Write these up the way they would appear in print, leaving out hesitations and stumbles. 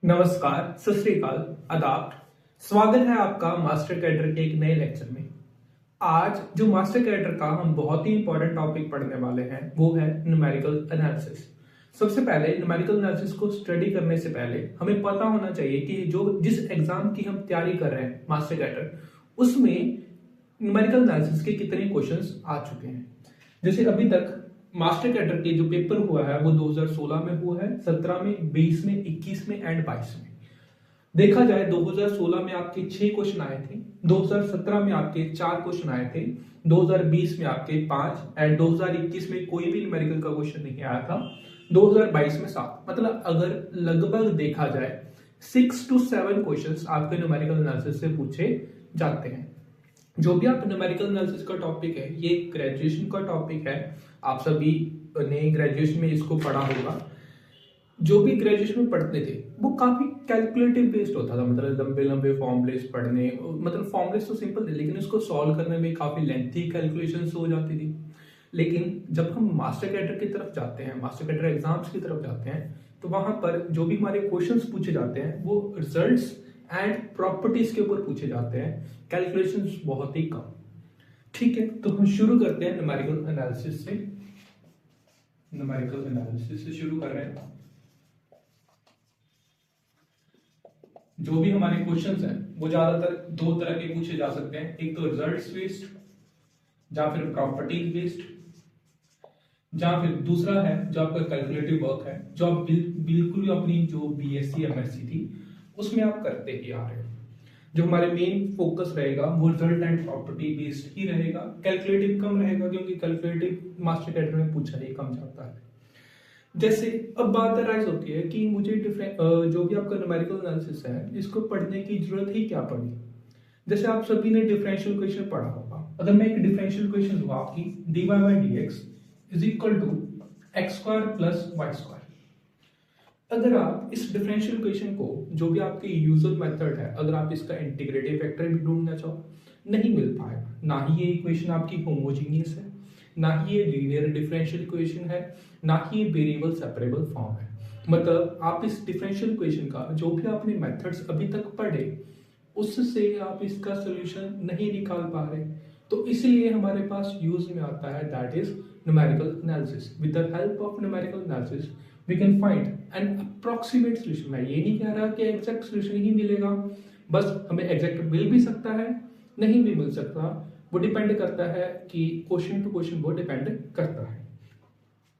नमस्कार, सत श्री अकाल, आदाब। स्वागत है आपका मास्टर कैडर के एक नए लेक्चर में। आज जो मास्टर कैडर का हम बहुत ही इंपॉर्टेंट टॉपिक पढ़ने वाले हैं वो है न्यूमेरिकल एनालिसिस। सबसे पहले न्यूमेरिकल एनालिसिस को स्टडी करने से पहले हमें पता होना चाहिए कि जो जिस एग्जाम की हम तैयारी कर रहे हैं मास्टर कैडर, उसमें न्यूमेरिकल एनालिसिस के कितने क्वेश्चंस आ चुके हैं। जैसे अभी तक मास्टर कैडर के जो पेपर हुआ है वो 2016 में हुआ है, 17 में, 20 में, 21 में एंड 22 में। देखा जाए 2016 में आपके 6 क्वेश्चन आए थे, 2017 में आपके 4 क्वेश्चन आए थे, 2020 में आपके 5 एंड 2021 में कोई भी न्यूमेरिकल का क्वेश्चन नहीं आया था, 2022 में 7। मतलब अगर लगभग देखा जाए 6 to 7 क्वेश्चंस आपके न्यूमेरिकल एनालिसिस से पूछे जाते हैं। जो भी आप न्यूमेरिकल एनालिसिस का टॉपिक है ये ग्रेजुएशन का टॉपिक है, आप सभी ने ग्रेजुएशन में इसको पढ़ा होगा। जो भी ग्रेजुएशन में पढ़ते थे वो काफी कैलकुलेटिव बेस्ड होता था, मतलब लंबे लंबे फॉर्मूलेस पढ़ने, मतलब फॉर्मूलेस तो सिंपल थे लेकिन उसको सॉल्व करने में काफी लेंथी कैलकुलेशंस हो जाती थी। लेकिन जब हम मास्टर कैडर की तरफ जाते हैं, मास्टर कैडर एग्जाम्स की तरफ जाते हैं, तो वहां पर जो भी हमारे क्वेश्चंस पूछे जाते हैं वो रिजल्ट्स एंड प्रॉपर्टीज के ऊपर पूछे जाते हैं, कैलकुलेशंस बहुत ही कम। ठीक है, तो हम शुरू करते हैं न्यूमेरिकल एनालिसिस से। न्यूमेरिकल एनालिसिस से शुरू कर रहे हैं। जो भी हमारे क्वेश्चंस हैं वो ज्यादातर दो तरह के पूछे जा सकते हैं, एक तो रिजल्ट्स बेस्ड या फिर प्रॉपर्टीज बेस्ड, या फिर दूसरा है जो आपका कैलकुलेटिव वर्क है, जो आप बिल्कुल अपनी जो बीएससी एमएससी थी उसमें आप करते ही आ रहे हो। जो हमारे मेन फोकस रहेगा वो रिजल्ट एंड प्रॉपर्टी बेस्ड ही रहेगा, कैलकुलेटिव कम रहेगा क्योंकि कैलकुलेटिव मास्टर कैडर में पूछा ही कम जाता है। जैसे अब बात अराइज होती है कि मुझे जो भी आपका न्यूमेरिकल एनालिसिस है इसको पढ़ने की जरूरत ही क्या पड़ी। जैसे आप सभी ने डिफरेंशियल इक्वेशन पढ़ा होगा। अगर मैं एक डिफरेंशियल इक्वेशन दूं आपकी dy by dx is equal to x square plus y square, अगर आप इस डिफरेंशियल इक्वेशन को, जो भी आपके यूजुअल मेथड है, अगर आप इसका इंटीग्रेटिव फैक्टर भी ढूंढना चाहो, नहीं मिल पाएगा। ना ही ये इक्वेशन आपकी होमोजीनियस है, ना ही ये लीनियर डिफरेंशियल इक्वेशन है, ना ही ये वेरिएबल सेपरेबल फॉर्म है। मतलब आप इस डिफरेंशियल इक्वेशन का जो भी आपने मेथड्स अभी तक पढ़े उससे आप इसका सोल्यूशन नहीं निकाल पा रहे। तो इसलिए हमारे पास यूज में आता है that is numerical analysis. With the help of numerical analysis we can find an approximate solution. मैं ये नहीं कह रहा कि एग्जैक्ट सोल्यूशन ही मिलेगा, बस हमें एग्जैक्ट मिल भी सकता है, नहीं भी मिल सकता, वो डिपेंड करता है कि क्वेश्चन टू क्वेश्चन वो डिपेंड करता है।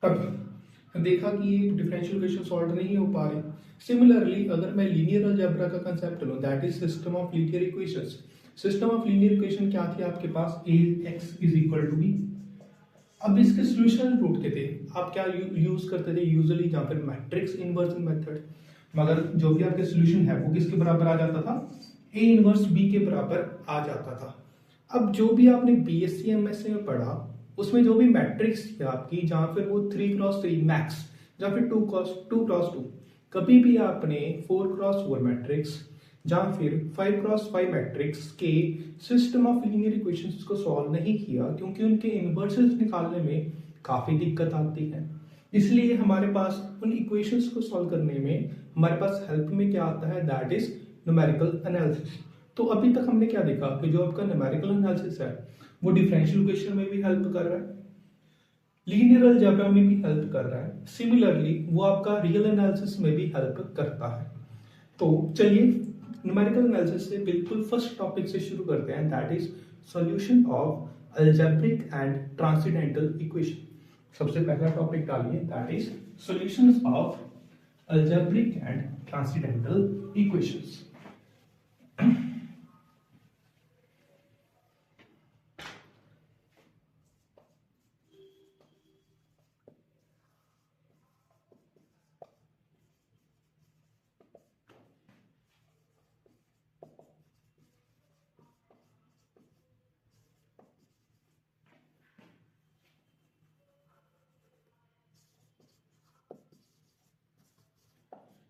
अब देखा कि ये डिफरेंशियल इक्वेशन सॉल्व नहीं हो पा रहे। सिमिलरली अगर मैं लीनियर अलजेब्रा का कांसेप्ट लूं that is system of linear equations. System of linear equation क्या थी आपके पास, ax is equal to b। अब इसके सॉल्यूशन ढूंढते थे आप क्या यूज करते थे यूजुअली, या फिर मैट्रिक्स इन्वर्जन मेथड। मगर जो भी आपके सॉल्यूशन है वो किसके बराबर आ जाता था, a इनवर्स b के बराबर आ जाता था। अब जो भी आपने बीएससी एमएससी में पढ़ा उसमें जो भी मैट्रिक्स थी आपकी, जहां फिर वो 3x3 मैक्स या फिर 2x2, कभी भी आपने 4x4 मैट्रिक्स या फिर 5x5 मैट्रिक्स के सिस्टम ऑफ लीनियर इक्वेशंस को सॉल्व नहीं किया, क्योंकि उनके इनवर्सेस निकालने में काफी दिक्कत आती है। इसलिए हमारे पास उन इक्वेशंस को सॉल्व करने में हमारे पास हेल्प में क्या आता है, दैट इज न्यूमेरिकल एनालिसिस। तो अभी तक हमने क्या देखा कि जो आपका न्यूमेरिकल एनालिसिस है वो डिफरेंशियल इक्वेशन में भी हेल्प कर रहा है, लीनियर अलजेब्रा में भी हेल्प कर रहा है, सिमिलरली वो आपका रियल एनालिसिस में भी हेल्प करता है। तो चलिए न्यूमेरिकल एनालिसिस से बिल्कुल फर्स्ट टॉपिक से शुरू करते हैं, that is solution of algebraic and transcendental equation. सबसे पहला टॉपिक डालिए that is solutions of algebraic and transcendental equations.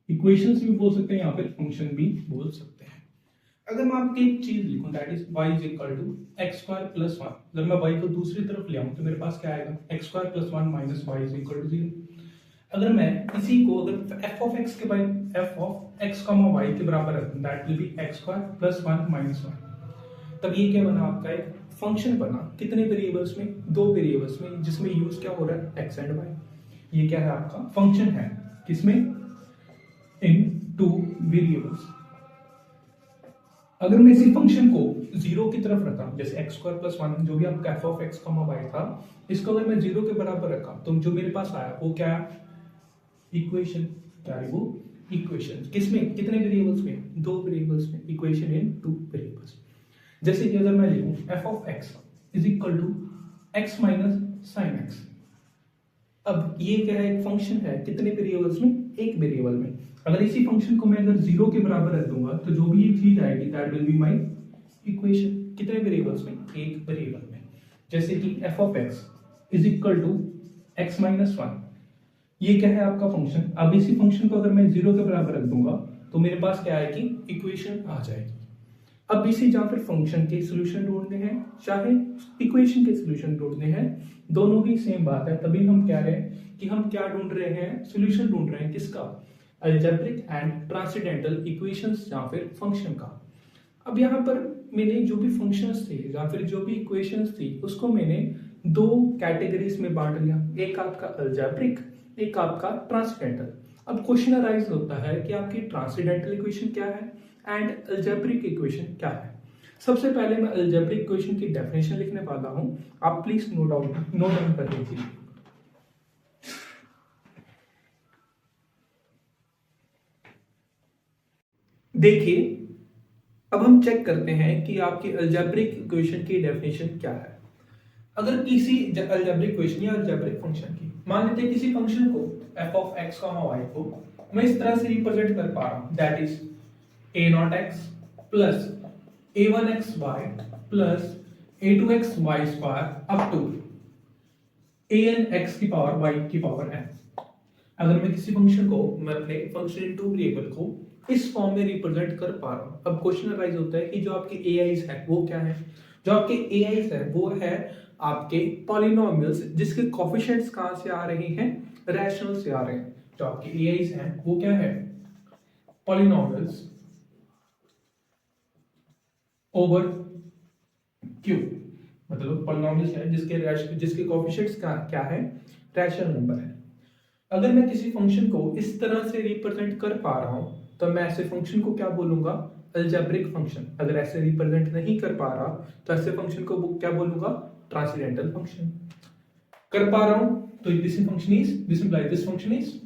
Equations भी बोल सकते हैं या फिर फंक्शन भी बोल सकते हैं। अगर मैं आपकी एक चीज लिखूं that is y is equal to x square plus 1, जब मैं y को दूसरी तरफ ले आऊं तो मेरे पास क्या आएगा, x square plus 1 minus y is equal to 0। अगर मैं इसी को अगर f ऑफ x के by f of x comma y के बराबर रखते हैं, that will be x square plus 1 minus 1। तब ये क्या बना आपका, एक फंक्शन बना कितने वेरिएबल्स में, 2 वेरिएबल्स में, जिसमें यूज क्या हो रहा है, एक्स एंड वाई। ये क्या है आपका फंक्शन है, किसमें, इन 2 वेरिएबल्स। अगर मैं इसी फंक्शन को 0 की तरफ रखा, जैसे एक्स स्क्वायर प्लस 1 जो भी आपका f of x comma y था, इसको अगर मैं 0 के बराबर रखा तो जो मेरे पास आया वो क्या है, इक्वेशन। क्या है वो, इक्वेशन। किसमें, कितने वेरिएबल्स में, 2 वेरिएबल्स में, इक्वेशन इन 2 वेरिएबल्स। जैसे कि अगर मैं लिखूं f of x is equal to x minus sine x. अब ये क्या है, एक फंक्शन है कितने वेरिएबल्स में, एक वेरिएबल में। अगर इसी फंक्शन को मैं अगर 0 के बराबर रख दूंगा तो जो भी ये चीज आएगी that will be my equation. कितने वेरिएबल्स में, एक वेरिएबल में। जैसे कि f of x is equal to x minus 1, ये क्या है आपका फंक्शन। अब इसी फंक्शन को अगर मैं 0 के बराबर रख दूंगा तो मेरे पास क्या आएगी, इक्वेशन आ जाएगी। अब इसी जहां फिर फंक्शन के सॉल्यूशन ढूंढने हैं चाहे इक्वेशन के सॉल्यूशन ढूंढने हैं, दोनों ही सेम बात है। तभी हम कह रहे हैं कि हम क्या ढूंढ रहे हैं, सॉल्यूशन ढूंढ रहे हैं किसका, अलजेब्रिक एंड ट्रांसेंडेंटल इक्वेशंस या फिर फंक्शन का। अब यहाँ पर मैंने जो भी फंक्शंस थे या फिर जो भी इक्वेशंस थी उसको मैंने 2 कैटेगरीज में बांट लिया, एक आपका अलजेब्रिक, एक आपका ट्रांसेंडेंटल। अब क्वेश्चन अराइज होता है कि आपकी ट्रांसेंडेंटल इक्वेशन क्या है एंड अलजेब्रिक इक्वेशन क्या है। सबसे पहले मैं अलजेब्रिक इक्वेशन की डेफिनेशन लिखने वाला हूं, आप प्लीज नोट डाउन कर लीजिए। देखिए अब हम चेक करते हैं कि आपकी अलजेब्रिक इक्वेशन की डेफिनेशन क्या है। अगर किसी अलजेब्रिक इक्वेशन या अलजेब्रिक फंक्शन की, मान लेते हैं किसी फंक्शन को f ऑफ x, y को मैं इस तरह से रिप्रेजेंट कर पा रहा हूं, that is a0x plus a1xy plus a2xy square up to an x की पावर y की पावर n। अगर मैं किसी फंक्शन को, मैं अपने फंक्शन इन 2 वेरिएबल को इस फॉर्म में रिप्रेजेंट कर पा रहा हूं। अब क्वेश्चन अराइज होता है कि जो आपके ai's है वो क्या है। जो आपके ai's है वो है आपके पॉलिनोमियल्स जिसके कोफिशिएंट्स कहां से आ रहे हैं, रैशनल से आ रहे हैं। जो आपके ai's हैं वो क्या है, पॉलिनोमियल्स ओवर क्यू, मतलब पॉलिनोमियल्स है जिसके कोफिशिएंट्स क्या है, रैशनल नंबर है। अगर मैं किसी फंक्शन को इस तरह से रिप्रेजेंट कर पा रहा हूं तो मैं ऐसे फंक्शन को क्या बोलूंगा, अलजेब्रिक फंक्शन। अगर ऐसे रिप्रेजेंट नहीं कर पा रहा तो ऐसे फंक्शन को क्या बोलूंगा, ट्रांसेंडेंटल फंक्शन। कर पा रहा हूं तो this implies this function is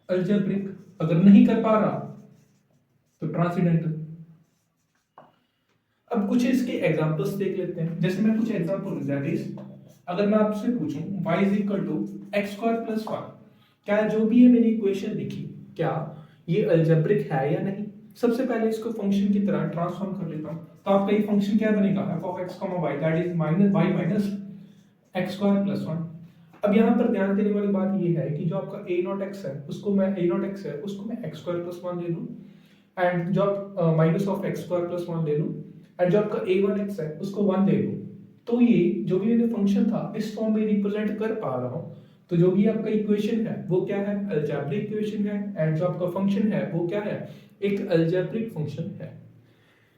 algebraic. अगर नहीं कर पा रहा तो ट्रांसेंडेंटल। अब कुछ इसके एग्जांपल्स देख लेते हैं। जैसे मैं कुछ एग्जांपल, दैट इज अगर मैं आपसे पूछूं y is equal to x square plus 1, क्या जो भी ये मैंने इक्वेशन लिखी क्या ये अलजेब्रिक है या नहीं। सबसे पहले इसको फंक्शन की तरह ट्रांसफॉर्म कर लेता हूं, तो आपका ये फंक्शन क्या बनेगा, f of x, y that is minus y minus x square plus 1। अब यहाँ पर ध्यान देने वाली बात ये है कि जो आपका a0x है उसको मैं एक्स स्क्वायर प्लस 1 ले लूं, एंड जो minus of x square plus 1 ले लूं, एंड जो आपका a1x है उसको 1 ले लूं। तो ये जो भी मैंने फंक्शन था इस फॉर्म में रिप्रेजेंट कर पा रहा हूं। तो जो भी आपका इक्वेशन है वो क्या है, अलजेब्रिक इक्वेशन है, एंड जो आपका फंक्शन है वो क्या है, एक अलजेब्रिक फंक्शन है।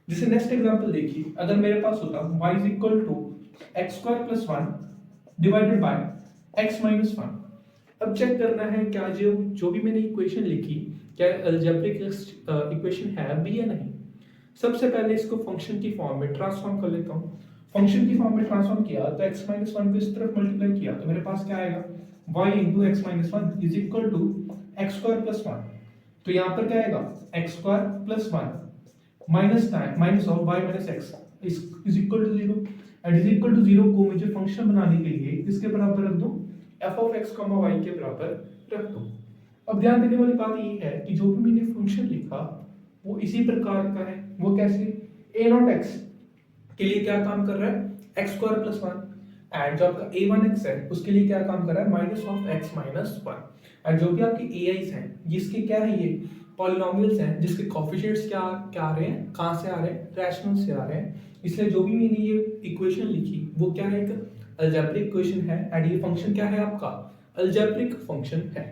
जैसे नेक्स्ट एग्जांपल देखिए, अगर मेरे पास होता y is equal to x square plus 1 divided by x minus 1। अब चेक करना है क्या जो भी मैंने इक्वेशन लिखी क्या अलजेब्रिक इक्वेशन है भी या नहीं। सबसे पहले इसको फंक्शन की फॉर्म में ट्रांसफॉर्म कर लेता हूं। फंक्शन की फॉर्म में ट्रांसफॉर्म किया तो x माइनस 1 को इस तरफ मल्टीप्लाई किया तो मेरे पास क्या आएगा, y into x minus 1 is equal to x square plus 1। तो यहाँ पर क्या आएगा, x square plus 1 minus of y minus x is equal to 0, and is equal to 0 को मुझे फंक्शन बनाने के लिए किसके बराबर रख दूं, f ऑफ x, y के बराबर रख दूं। अब ध्यान देने वाली बात ये है कि जो भी मैंने फंक्शन लिखा वो इसी प्रकार का है। वो कैसे, a0x के लिए क्या काम कर रहा है, एक्स स्क्वायर प्लस 1, एंड जो आपका a1x है उसके लिए क्या काम कर रहा है, minus of x minus 1। And जो भी आपके ai's हैं जिसके क्या है, ये पॉलिनोमियल्स हैं जिसके कोफिशिएंट्स क्या क्या आ रहे हैं, कहां से आ रहे हैं, रैशनल से आ रहे हैं। इसलिए जो भी मैंने ये इक्वेशन लिखी वो क्या है, एक अलजेब्रिक इक्वेशन है, एंड ये फंक्शन क्या है आपका, अलजेब्रिक फंक्शन है।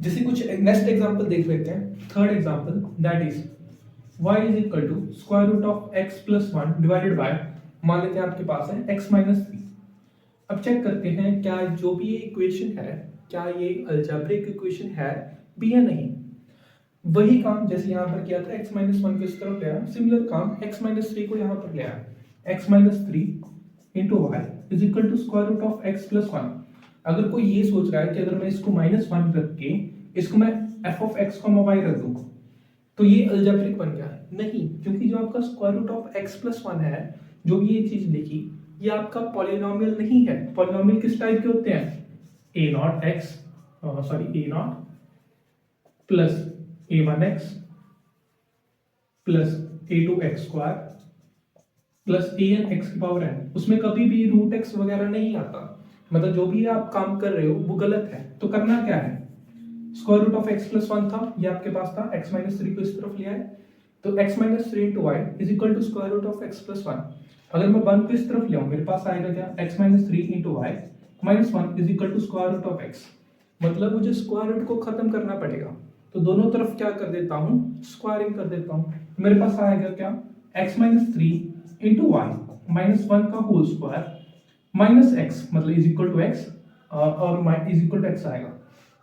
जैसे कुछ नेक्स्ट एग्जांपल देख लेते हैं, third example, that is y is equal to square root of x plus 1 divided by, मान लेते हैं आपके पास है x माइनस 3। अब चेक करते हैं क्या जो भी ये इक्वेशन है क्या ये अलजेब्रिक इक्वेशन है भी या नहीं। वही काम जैसे यहाँ पर किया था, x माइनस 1 को इस तरफ ले आया, सिमिलर काम x माइनस 3 को यहाँ पर ले आया, x minus 3 into y is equal to square root of x plus 1। अगर कोई ये सोच रहा है कि अगर मैं इसको माइनस 1 रख के इसको मैं f ऑफ x को y रख दूं तो ये अलजेब्रिक बन गया, नहीं, क्योंकि जो आपका square root of x plus 1 है, जो भी ये चीज लिखी, ये आपका पॉलिनोमियल नहीं है। पॉलिनोमियल किस टाइप के होते हैं, a not x, sorry a not plus a1x plus a2x square plus an x की पावर n, उसमें कभी भी रूट x वगैरह नहीं आता। मतलब जो भी आप काम कर रहे हो वो गलत है। तो करना क्या है, square root of x plus 1 था, ये आपके पास था, x माइनस 3 को इस तरफ ले आए, तो x minus 3 into y is equal to square root of x plus 1। अगर मैं 1 को इस तरफ ले आऊं मेरे पास आएगा क्या, x minus 3 into y minus 1 is equal to square root of x। मतलब मुझे स्क्वायर रूट को खत्म करना पड़ेगा, तो दोनों तरफ क्या कर देता हूं, स्क्वायरिंग कर देता हूं। मेरे पास आएगा क्या, x minus 3 into y minus 1 का होल स्क्वायर माइनस x, मतलब इज इक्वल टू x और इज इक्वल टू x आएगा।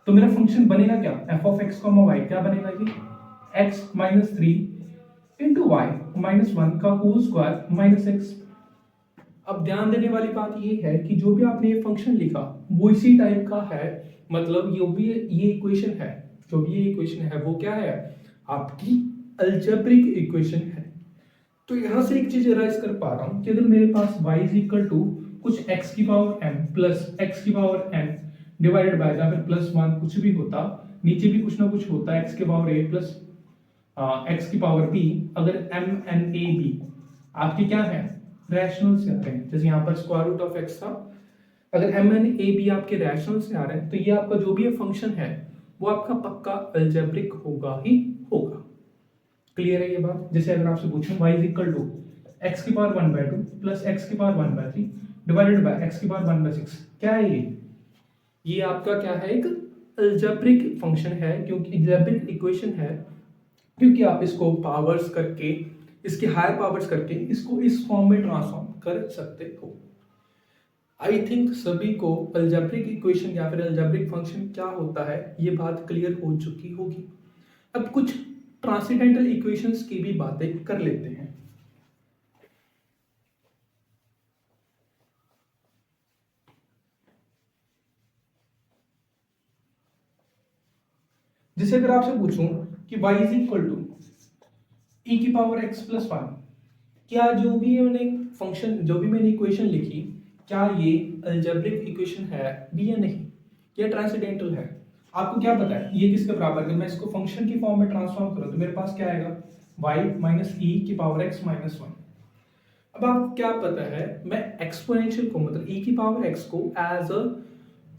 तो मेरा फंक्शन बनेगा क्या, f ऑफ x y, क्या बनेगा ये x minus 3 into y minus 1 का होल स्क्वायर माइनस x। अब ध्यान देने वाली बात ये है कि जो भी आपने ये फंक्शन लिखा वो इसी टाइप का है, मतलब जो भी ये इक्वेशन है, जो भी ये इक्वेशन है वो क्या है, आपकी अलजेब्रिक इक्वेशन है। तो यहां से एक चीज रियलाइज कर पा रहा हूं कि अगर मेरे पास y इज इक्वल टू कुछ x की पावर m प्लस x की पावर n डिवाइडेड बाय, या फिर प्लस 1 कुछ भी होता, नीचे भी कुछ ना कुछ होता है, x की पावर a प्लस x की पावर b, अगर m n a b आपके क्या है, रैशनल से आ रहे हैं, जैसे यहाँ पर स्क्वायर रूट ऑफ x था, अगर m n a b आपके रैशनल से आ रहे हैं तो ये आपका जो भी ये फंक्शन है वो आपका पक्का अलजेब्रिक होगा ही होगा। क्लियर है ये बात। जैसे अगर आपसे पूछूं y is equal to x की पावर 1/2 प्लस x की पावर 1/3 डिवाइडेड बाय x की पावर 1/6, क्या है ये आपका क्या है, एक अलजेब्रिक फंक्शन है, क्योंकि अलजेब्रिक इक्वेशन है, क्योंकि आप इसको पावर्स करके, इसके हायर पावर्स करके इसको इस फॉर्म में ट्रांसफॉर्म कर सकते हो। आई थिंक सभी को अलजेब्रिक इक्वेशन या फिर अलजेब्रिक फंक्शन क्या होता है ये बात क्लियर हो चुकी होगी। अब कुछ ट्रांसेंडेंटल इक्वेशंस की भी बातें कर लेते हैं। जैसे अगर आपसे पूछूं कि y is equal to e की पावर x प्लस 1, क्या जो भी मैंने फंक्शन, जो भी मैंने इक्वेशन लिखी, क्या ये अलजेब्रिक इक्वेशन है भी या नहीं, या ट्रांसेंडेंटल है। आपको क्या पता है ये किसके बराबर है, मैं इसको फंक्शन की फॉर्म में ट्रांसफॉर्म करूं तो मेरे पास क्या आएगा, y माइनस e की पावर x माइनस 1। अब आपको क्या पता है, मैं एक्सपोनेंशियल को, मतलब e की पावर x को एज अ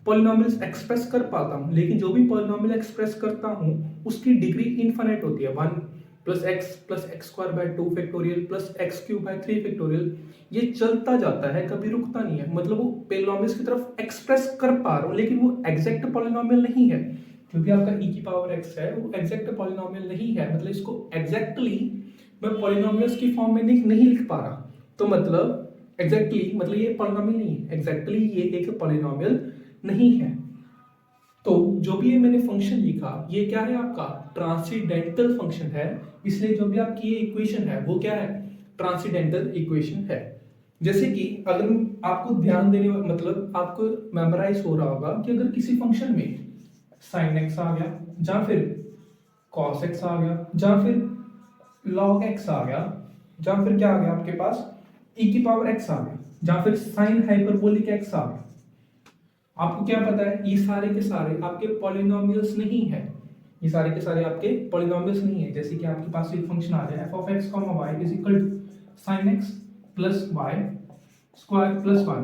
पॉलिनोमियल्स एक्सप्रेस कर पाता हूं, लेकिन जो भी पॉलिनोमियल एक्सप्रेस करता हूं उसकी डिग्री इनफाइनाइट होती है, 1 plus x square by 2 factorial plus x cube by 3 factorial, ये चलता जाता है, कभी रुकता नहीं है। मतलब वो पॉलिनोमियल्स की तरफ एक्सप्रेस कर पा रहा हूं, लेकिन वो एग्जैक्ट पॉलिनोमियल नहीं है, क्योंकि आपका e की पावर x है वो एग्जैक्ट पॉलिनोमियल नहीं है, मतलब इसको एग्जैक्टली मैं पॉलिनोमियल्स की फॉर्म में नहीं लिख पा रहा। तो मतलब एग्जैक्टली मतलब ये पॉलिनोमियल नहीं है, एग्जैक्टली ये एक पॉलिनोमियल नहीं है। तो जो भी ये मैंने फंक्शन लिखा ये क्या है, आपका ट्रांसेंडेंटल फंक्शन है, इसलिए जो भी आपकी ये इक्वेशन है वो क्या है, ट्रांसेंडेंटल इक्वेशन है। जैसे कि अगर आपको ध्यान देने, मतलब आपको मेमोराइज हो रहा होगा कि अगर किसी फंक्शन में sin x आ गया, या फिर cos x आ गया, या फिर log x आ गया, या फिर क्या आ गया आपके पास e की पावर x आ गया, या फिर sin हाइपरबोलिक x आ गया, आपको क्या पता है ये सारे के सारे आपके पॉलिनोमियल्स नहीं है, ये सारे के सारे आपके पॉलिनोमियल्स नहीं है। जैसे कि आपके पास एक फंक्शन आ जाए f of x y is equal to sin x plus y square plus 1,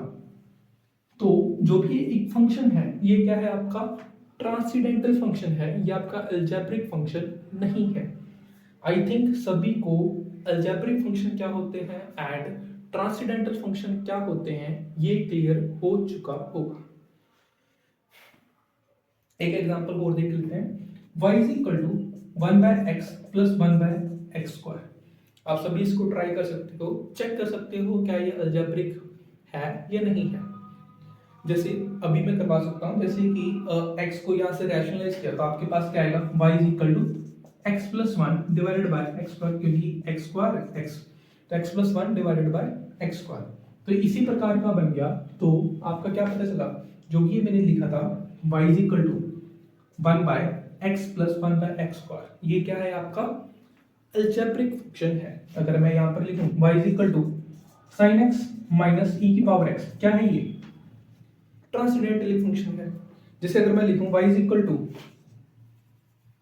तो जो भी एक फंक्शन है ये क्या है, आपका ट्रांसेंडेंटल फंक्शन है, ये आपका अलजेब्रिक फंक्शन नहीं है। आई थिंक सभी को अलजेब्रिक फंक्शन क्या होते हैं एंड ट्रांसेंडेंटल फंक्शन क्या होते हैं ये क्लियर हो चुका होगा। एक एग्जांपल और देख लेते हैं। y is equal to 1/x plus 1/x square. आप सभी इसको ट्राई कर सकते हो, चेक कर सकते हो क्या ये अलजेब्रिक है या नहीं है। जैसे अभी मैं करवा सकता हूँ, जैसे कि x को यहाँ से रैशनलाइज किया तो आपके पास क्या आएगा, y is equal to x plus 1 divided by x square, क्योंकि x स्क्वायर x, तो x plus 1 divided by x square. तो इसी प्रकार का बन गया। तो आपका क्या पता चला, जो ये मैंने लिखा था y is equal to 1 by x plus 1 by x square, ये क्या है आपका अलजेब्रिक फंक्शन है। अगर मैं यहाँ पर लिखूं y is equal to sin x minus e की पावर x, क्या है ये ट्रांसेंडेंटल फंक्शन है। जैसे अगर मैं लिखूं y is equal to,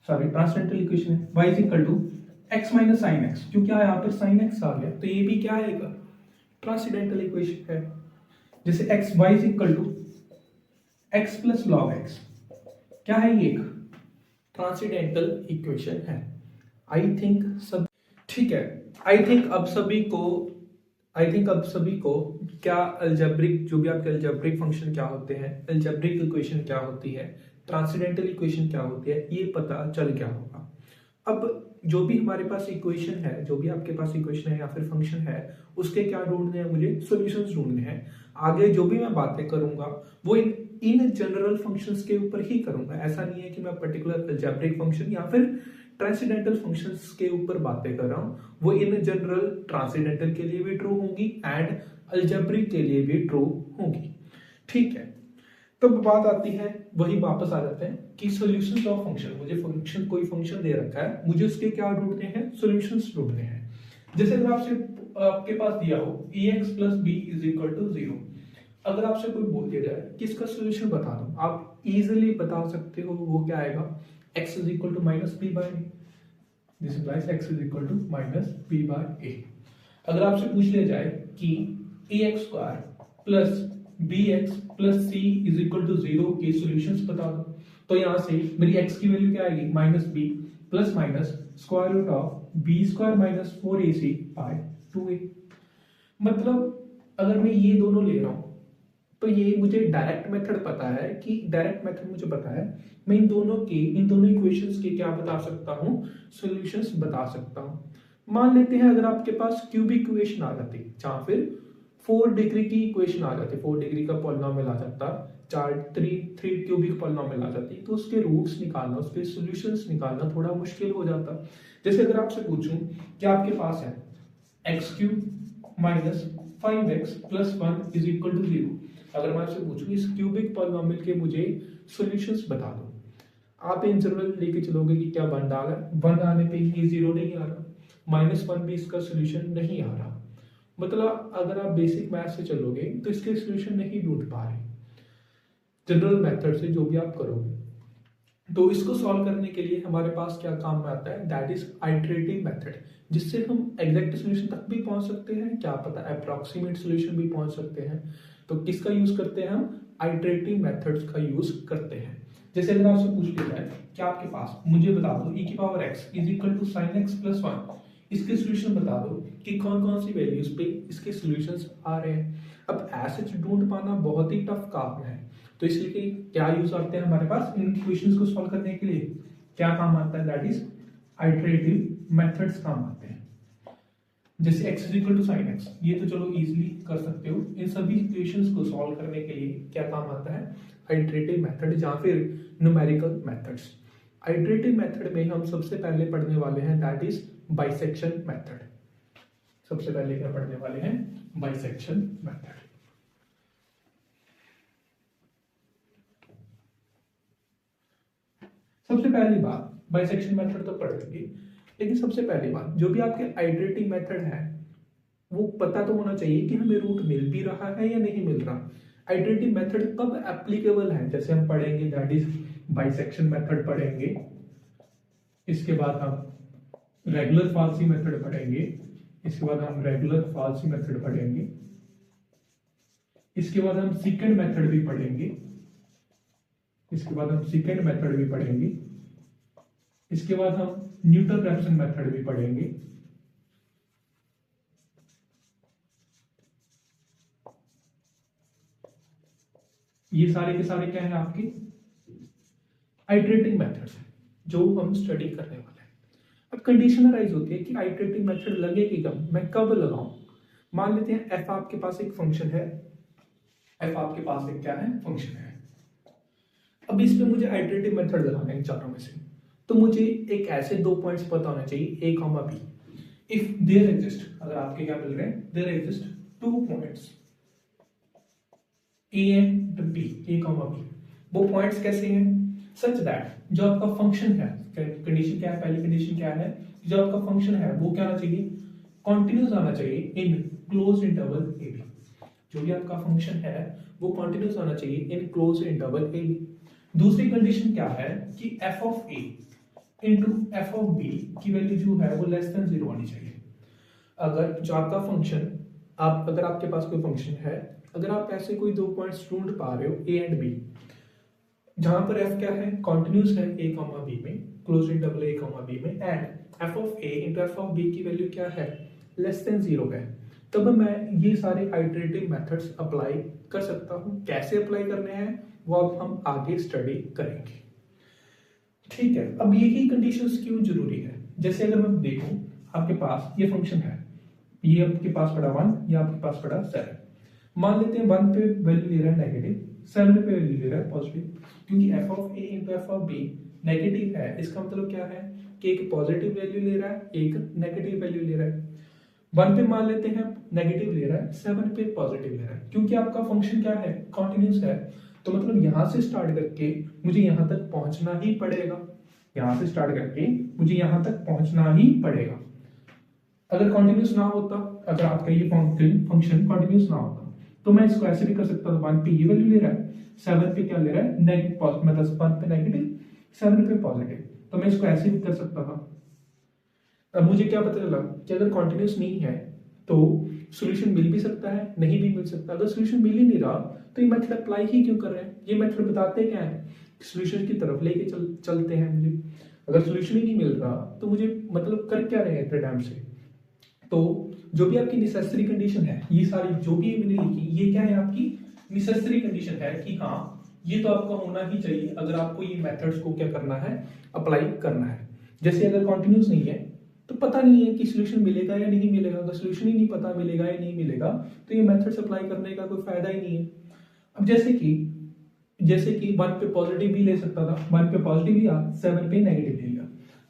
sorry transcendental equation है, y is equal to x minus sin x, क्योंकि यहाँ पर sin x आ गया तो ये भी क्या है, ट्रांसेंडेंटल इक्वेशन है। जैसे x y is equal to x plus log x, क्या है ये, एक ट्रांसेंडेंटल इक्वेशन है। आई थिंक सब ठीक है। आई थिंक अब सभी को क्या अलजेब्रिक, जो भी आपके अलजेब्रिक फंक्शन क्या होते हैं, अलजेब्रिक इक्वेशन क्या होती है, ट्रांसेंडेंटल इक्वेशन क्या होती है, ये पता चल गया होगा। अब जो भी हमारे पास इक्वेशन है, जो भी आपके पास इक्वेशन है या फिर फंक्शन है, उसके क्या ढूंढने हैं, मुझे सॉल्यूशंस ढूंढने हैं। आगे जो भी मैं बातें करूंगा वो इन जनरल फंक्शंस के ऊपर ही करूंगा। ऐसा नहीं है कि मैं पर्टिकुलर अलजेब्रिक फंक्शन या फिर ट्रांसेंडेंटल फंक्शंस के ऊपर बातें कर रहा हूं। वो इन जनरल ट्रांसेंडेंटल के लिए भी ट्रू होंगी एंड अलजेब्रिक के लिए भी ट्रू होंगी। ठीक है, तो बात आती है, वही वापस आ जाते हैं कि सॉल्यूशंस ऑफ फंक्शन। मुझे फंक्शन, कोई फंक्शन दे रखा है, मुझे उसके क्या ढूंढने हैं, सॉल्यूशंस ढूंढने हैं। जैसे अगर आपके पास दिया हो ax plus b is equal to 0, अगर आपसे कोई बोल दिया जाए कि इसका सॉल्यूशन बता दो, आप इजीली बता सकते हो वो क्या आएगा, x is equal to minus B by A. This implies x is equal to minus B by A. अगर आपसे पूछ लिया जाए कि ax square plus bx plus c is equal to 0 के सॉल्यूशंस बता दो, तो यहां से मेरी x की वैल्यू क्या आएगी, minus b plus minus square root of b square minus 4ac by 2a। मतलब अगर मैं ये दोनों ले रहा हूं तो ये मुझे डायरेक्ट मेथड पता है, कि डायरेक्ट मेथड मुझे पता है, मैं इन दोनों इक्वेशंस के क्या बता सकता हूँ, सॉल्यूशंस बता सकता हूँ। मान लेते हैं अगर आपके पास क्यूबिक इक्वेशन आ जाती, जहां फिर 4 डिग्री की इक्वेशन आ जाती, 4 डिग्री का पॉलिनोमियल आ जाता, 3 क्यूबिक पॉलिनोमियल आ जाती, तो उसके रूट्स निकालना, उसके सॉल्यूशंस निकालना थोड़ा मुश्किल हो जाता। जैसे अगर आपसे पूछूं कि आपके पास है x cube minus 5x plus 1 is equal to 0, अगर मैं आपसे पूछूं इस क्यूबिक पॉलिनोमियल के मुझे सॉल्यूशंस बता दो, आप इंटरवल लेके चलोगे कि क्या 1 डाला, 1 आने पे ये 0 नहीं आ रहा, -1 भी इसका सॉल्यूशन नहीं आ रहा। मतलब अगर आप बेसिक मैथ से चलोगे तो इसके सॉल्यूशन नहीं ढूंढ पा रहे जनरल मेथड से, जो भी आप करोगे। तो इसको सॉल्व करने के लिए हमारे पास क्या काम में आता है, दैट इज आइटरेटिव मेथड, जिससे हम एग्जैक्ट सॉल्यूशन तक भी पहुंच सकते हैं, क्या पता अप्रोक्सीमेट सॉल्यूशन भी पहुंच सकते हैं। तो किसका यूज करते हैं हम, आइटरेटिव मेथड्स का यूज करते हैं। जैसे अगर आपसे पूछ लिया जाए कि आपके पास, मुझे बता दो e की power x is equal to sin x plus 1, इसके सॉल्यूशन बता दो कि कौन कौन सी वैल्यूज पे इसके सॉल्यूशंस आ रहे हैं। अब ऐसे ढूंढ पाना बहुत ही टफ काम है, तो इसलिए क्या यूज आते हैं हमारे पास इन इक्वेशंस को सॉल्व करने के लिए, क्या काम आता है, दैट इज आइटरेटिव मेथड्स काम आते हैं। जैसे x is equal to sine x, ये तो चलो इजीली कर सकते हो। इन सभी इक्वेशंस को सॉल्व करने के लिए क्या काम आता है, आइटरेटिव मेथड या फिर न्यूमेरिकल मेथड्स। आइटरेटिव मेथड में हम सबसे पहले पढ़ने वाले हैं दैट इज बाइसेक्शन मेथड। सबसे पहले क्या पढ़ने वाले हैं, बाइसेक्शन मेथड। सबसे पहली बात, बाइसेक्शन मेथड तो पढ़ लेंगे, लेकिन सबसे पहली बात, जो भी आपके आइटरेटिव मेथड है वो पता तो होना चाहिए कि हमें रूट मिल भी रहा है या नहीं मिल रहा। आइटरेटिव मेथड कब एप्लीकेबल है, जैसे हम पढ़ेंगे दैट इज बाइसेक्शन मेथड पढ़ेंगे, इसके बाद हम रेगुलर फाल्सी मेथड पढ़ेंगे, इसके बाद हम रेगुलर फाल्सी मेथड पढ़ेंगे, इसके बाद हम सेकंड मेथड भी पढ़ेंगे, इसके बाद हम सेकंड मेथड भी पढ़ेंगे, इसके बाद हम न्यूटन रैप्सन मेथड भी पढ़ेंगे, ये सारे के सारे क्या है आपके आइटरेटिव मेथड्स है जो हम स्टडी करने वाले हैं। अब कंडीशन अराइज होती है कि आइटरेटिव मेथड लगेगी कब, मैं कब लगाऊं। मान लेते हैं एफ आपके पास एक फंक्शन है, एफ आपके पास एक क्या है, फंक्शन है। अब इस पे मुझे आइटरेटिव मेथड लगाना है इन चारों में से, तो मुझे एक ऐसे दो पॉइंट्स पता होना चाहिए, A comma B. If there exist, अगर आपके क्या मिल रहे हैं, there exist two points A and B, A comma B, वो पॉइंट्स कैसे हैं, सच दैट जो आपका फंक्शन है, कंडीशन क्या है, पहली कंडीशन क्या है, जो आपका फंक्शन है वो क्या आना चाहिए, कॉन्टिन्यूस आना चाहिए in close interval a b. जो भी आपका फंक्शन है वो कॉन्टिन्यूस आना चाहिए in close interval a b. दूसरी कंडीशन क्या है कि f of a into f of b की वैल्यू जो है वो लेस देन 0 आनी चाहिए। अगर जो आपका फंक्शन, आप अगर आपके पास कोई फंक्शन है, अगर आप ऐसे कोई दो पॉइंट्स ढूंढ पा रहे हो ए एंड बी, जहां पर एफ क्या है, कॉन्टिन्यूस है ए कॉमा बी में, close interval a comma b में, and f of a into f of b की वैल्यू क्या है, लेस देन 0 है, तब मैं ये सारे आइटरेटिव मेथड्स अप्लाई कर सकता हूं। कैसे अप्लाई करने हैं वो अब हम आगे स्टडी करेंगे। ठीक है, अब यही कंडीशंस क्यों जरूरी है। जैसे अगर मैं देखूं आपके पास ये फंक्शन है, ये आपके पास पड़ा 1, या आपके पास पड़ा 7, मान लेते हैं 1 पे वैल्यू ले रहा है नेगेटिव, 7 पे वैल्यू ले रहा है पॉजिटिव, क्योंकि f of a into f of b negative है, इसका मतलब क्या है कि एक पॉजिटिव वैल्यू ले रहा है, एक नेगेटिव वैल्यू ले रहा है। 1 पे मान लेते हैं नेगेटिव ले रहा है, 7 पे पॉजिटिव ले रहा है, क्योंकि आपका फंक्शन क्या है, कॉन्टिन्यूस है, तो मतलब यहां से स्टार्ट करके मुझे यहां तक पहुंचना ही पड़ेगा, यहां से स्टार्ट करके मुझे यहां तक पहुंचना ही पड़ेगा। अगर कॉन्टिन्यूस ना होता, अगर आपका ये फंक्शन कॉन्टिन्यूस ना होता, तो मैं इसको ऐसे भी कर सकता था, 1 पे ये वैल्यू ले रहा है, 7 पे क्या ले रहा है, नेगेटिव, मतलब 1 पे नेगेटिव, 7 पे पॉजिटिव, तो मैं इसको ऐसे भी कर सकता था। अब मुझे क्या पता चला कि अगर कॉन्टिन्यूस नहीं है तो सॉल्यूशन मिल भी सकता है, नहीं भी मिल सकता। अगर सॉल्यूशन मिल ही नहीं रहा तो ये मेथड अप्लाई ही क्यों कर रहे हैं, ये मेथड बताते क्या है, सॉल्यूशन की तरफ लेके चलते हैं मुझे। अगर सॉल्यूशन ही नहीं मिल रहा तो मुझे मतलब कर क्या रहे हैं इतने टाइम से। तो जो भी आपकी नेसेसरी कंडीशन है, ये सारी जो भी मैंने लिखी, ये क्या है, आपकी नेसेसरी कंडीशन है कि हाँ ये तो आपका होना ही चाहिए अगर आपको ये मेथड्स को क्या करना है, अप्लाई करना है। जैसे अगर कॉन्टिन्यूस नहीं है तो पता नहीं है कि सॉल्यूशन मिलेगा या नहीं मिलेगा, अगर सॉल्यूशन ही नहीं पता मिलेगा या नहीं मिलेगा तो ये मेथड्स अप्लाई करने का कोई फायदा ही नहीं है। अब जैसे कि 1 पे पॉजिटिव भी ले सकता था, 1 पे पॉजिटिव लिया, 7 पे नेगेटिव ले लिया,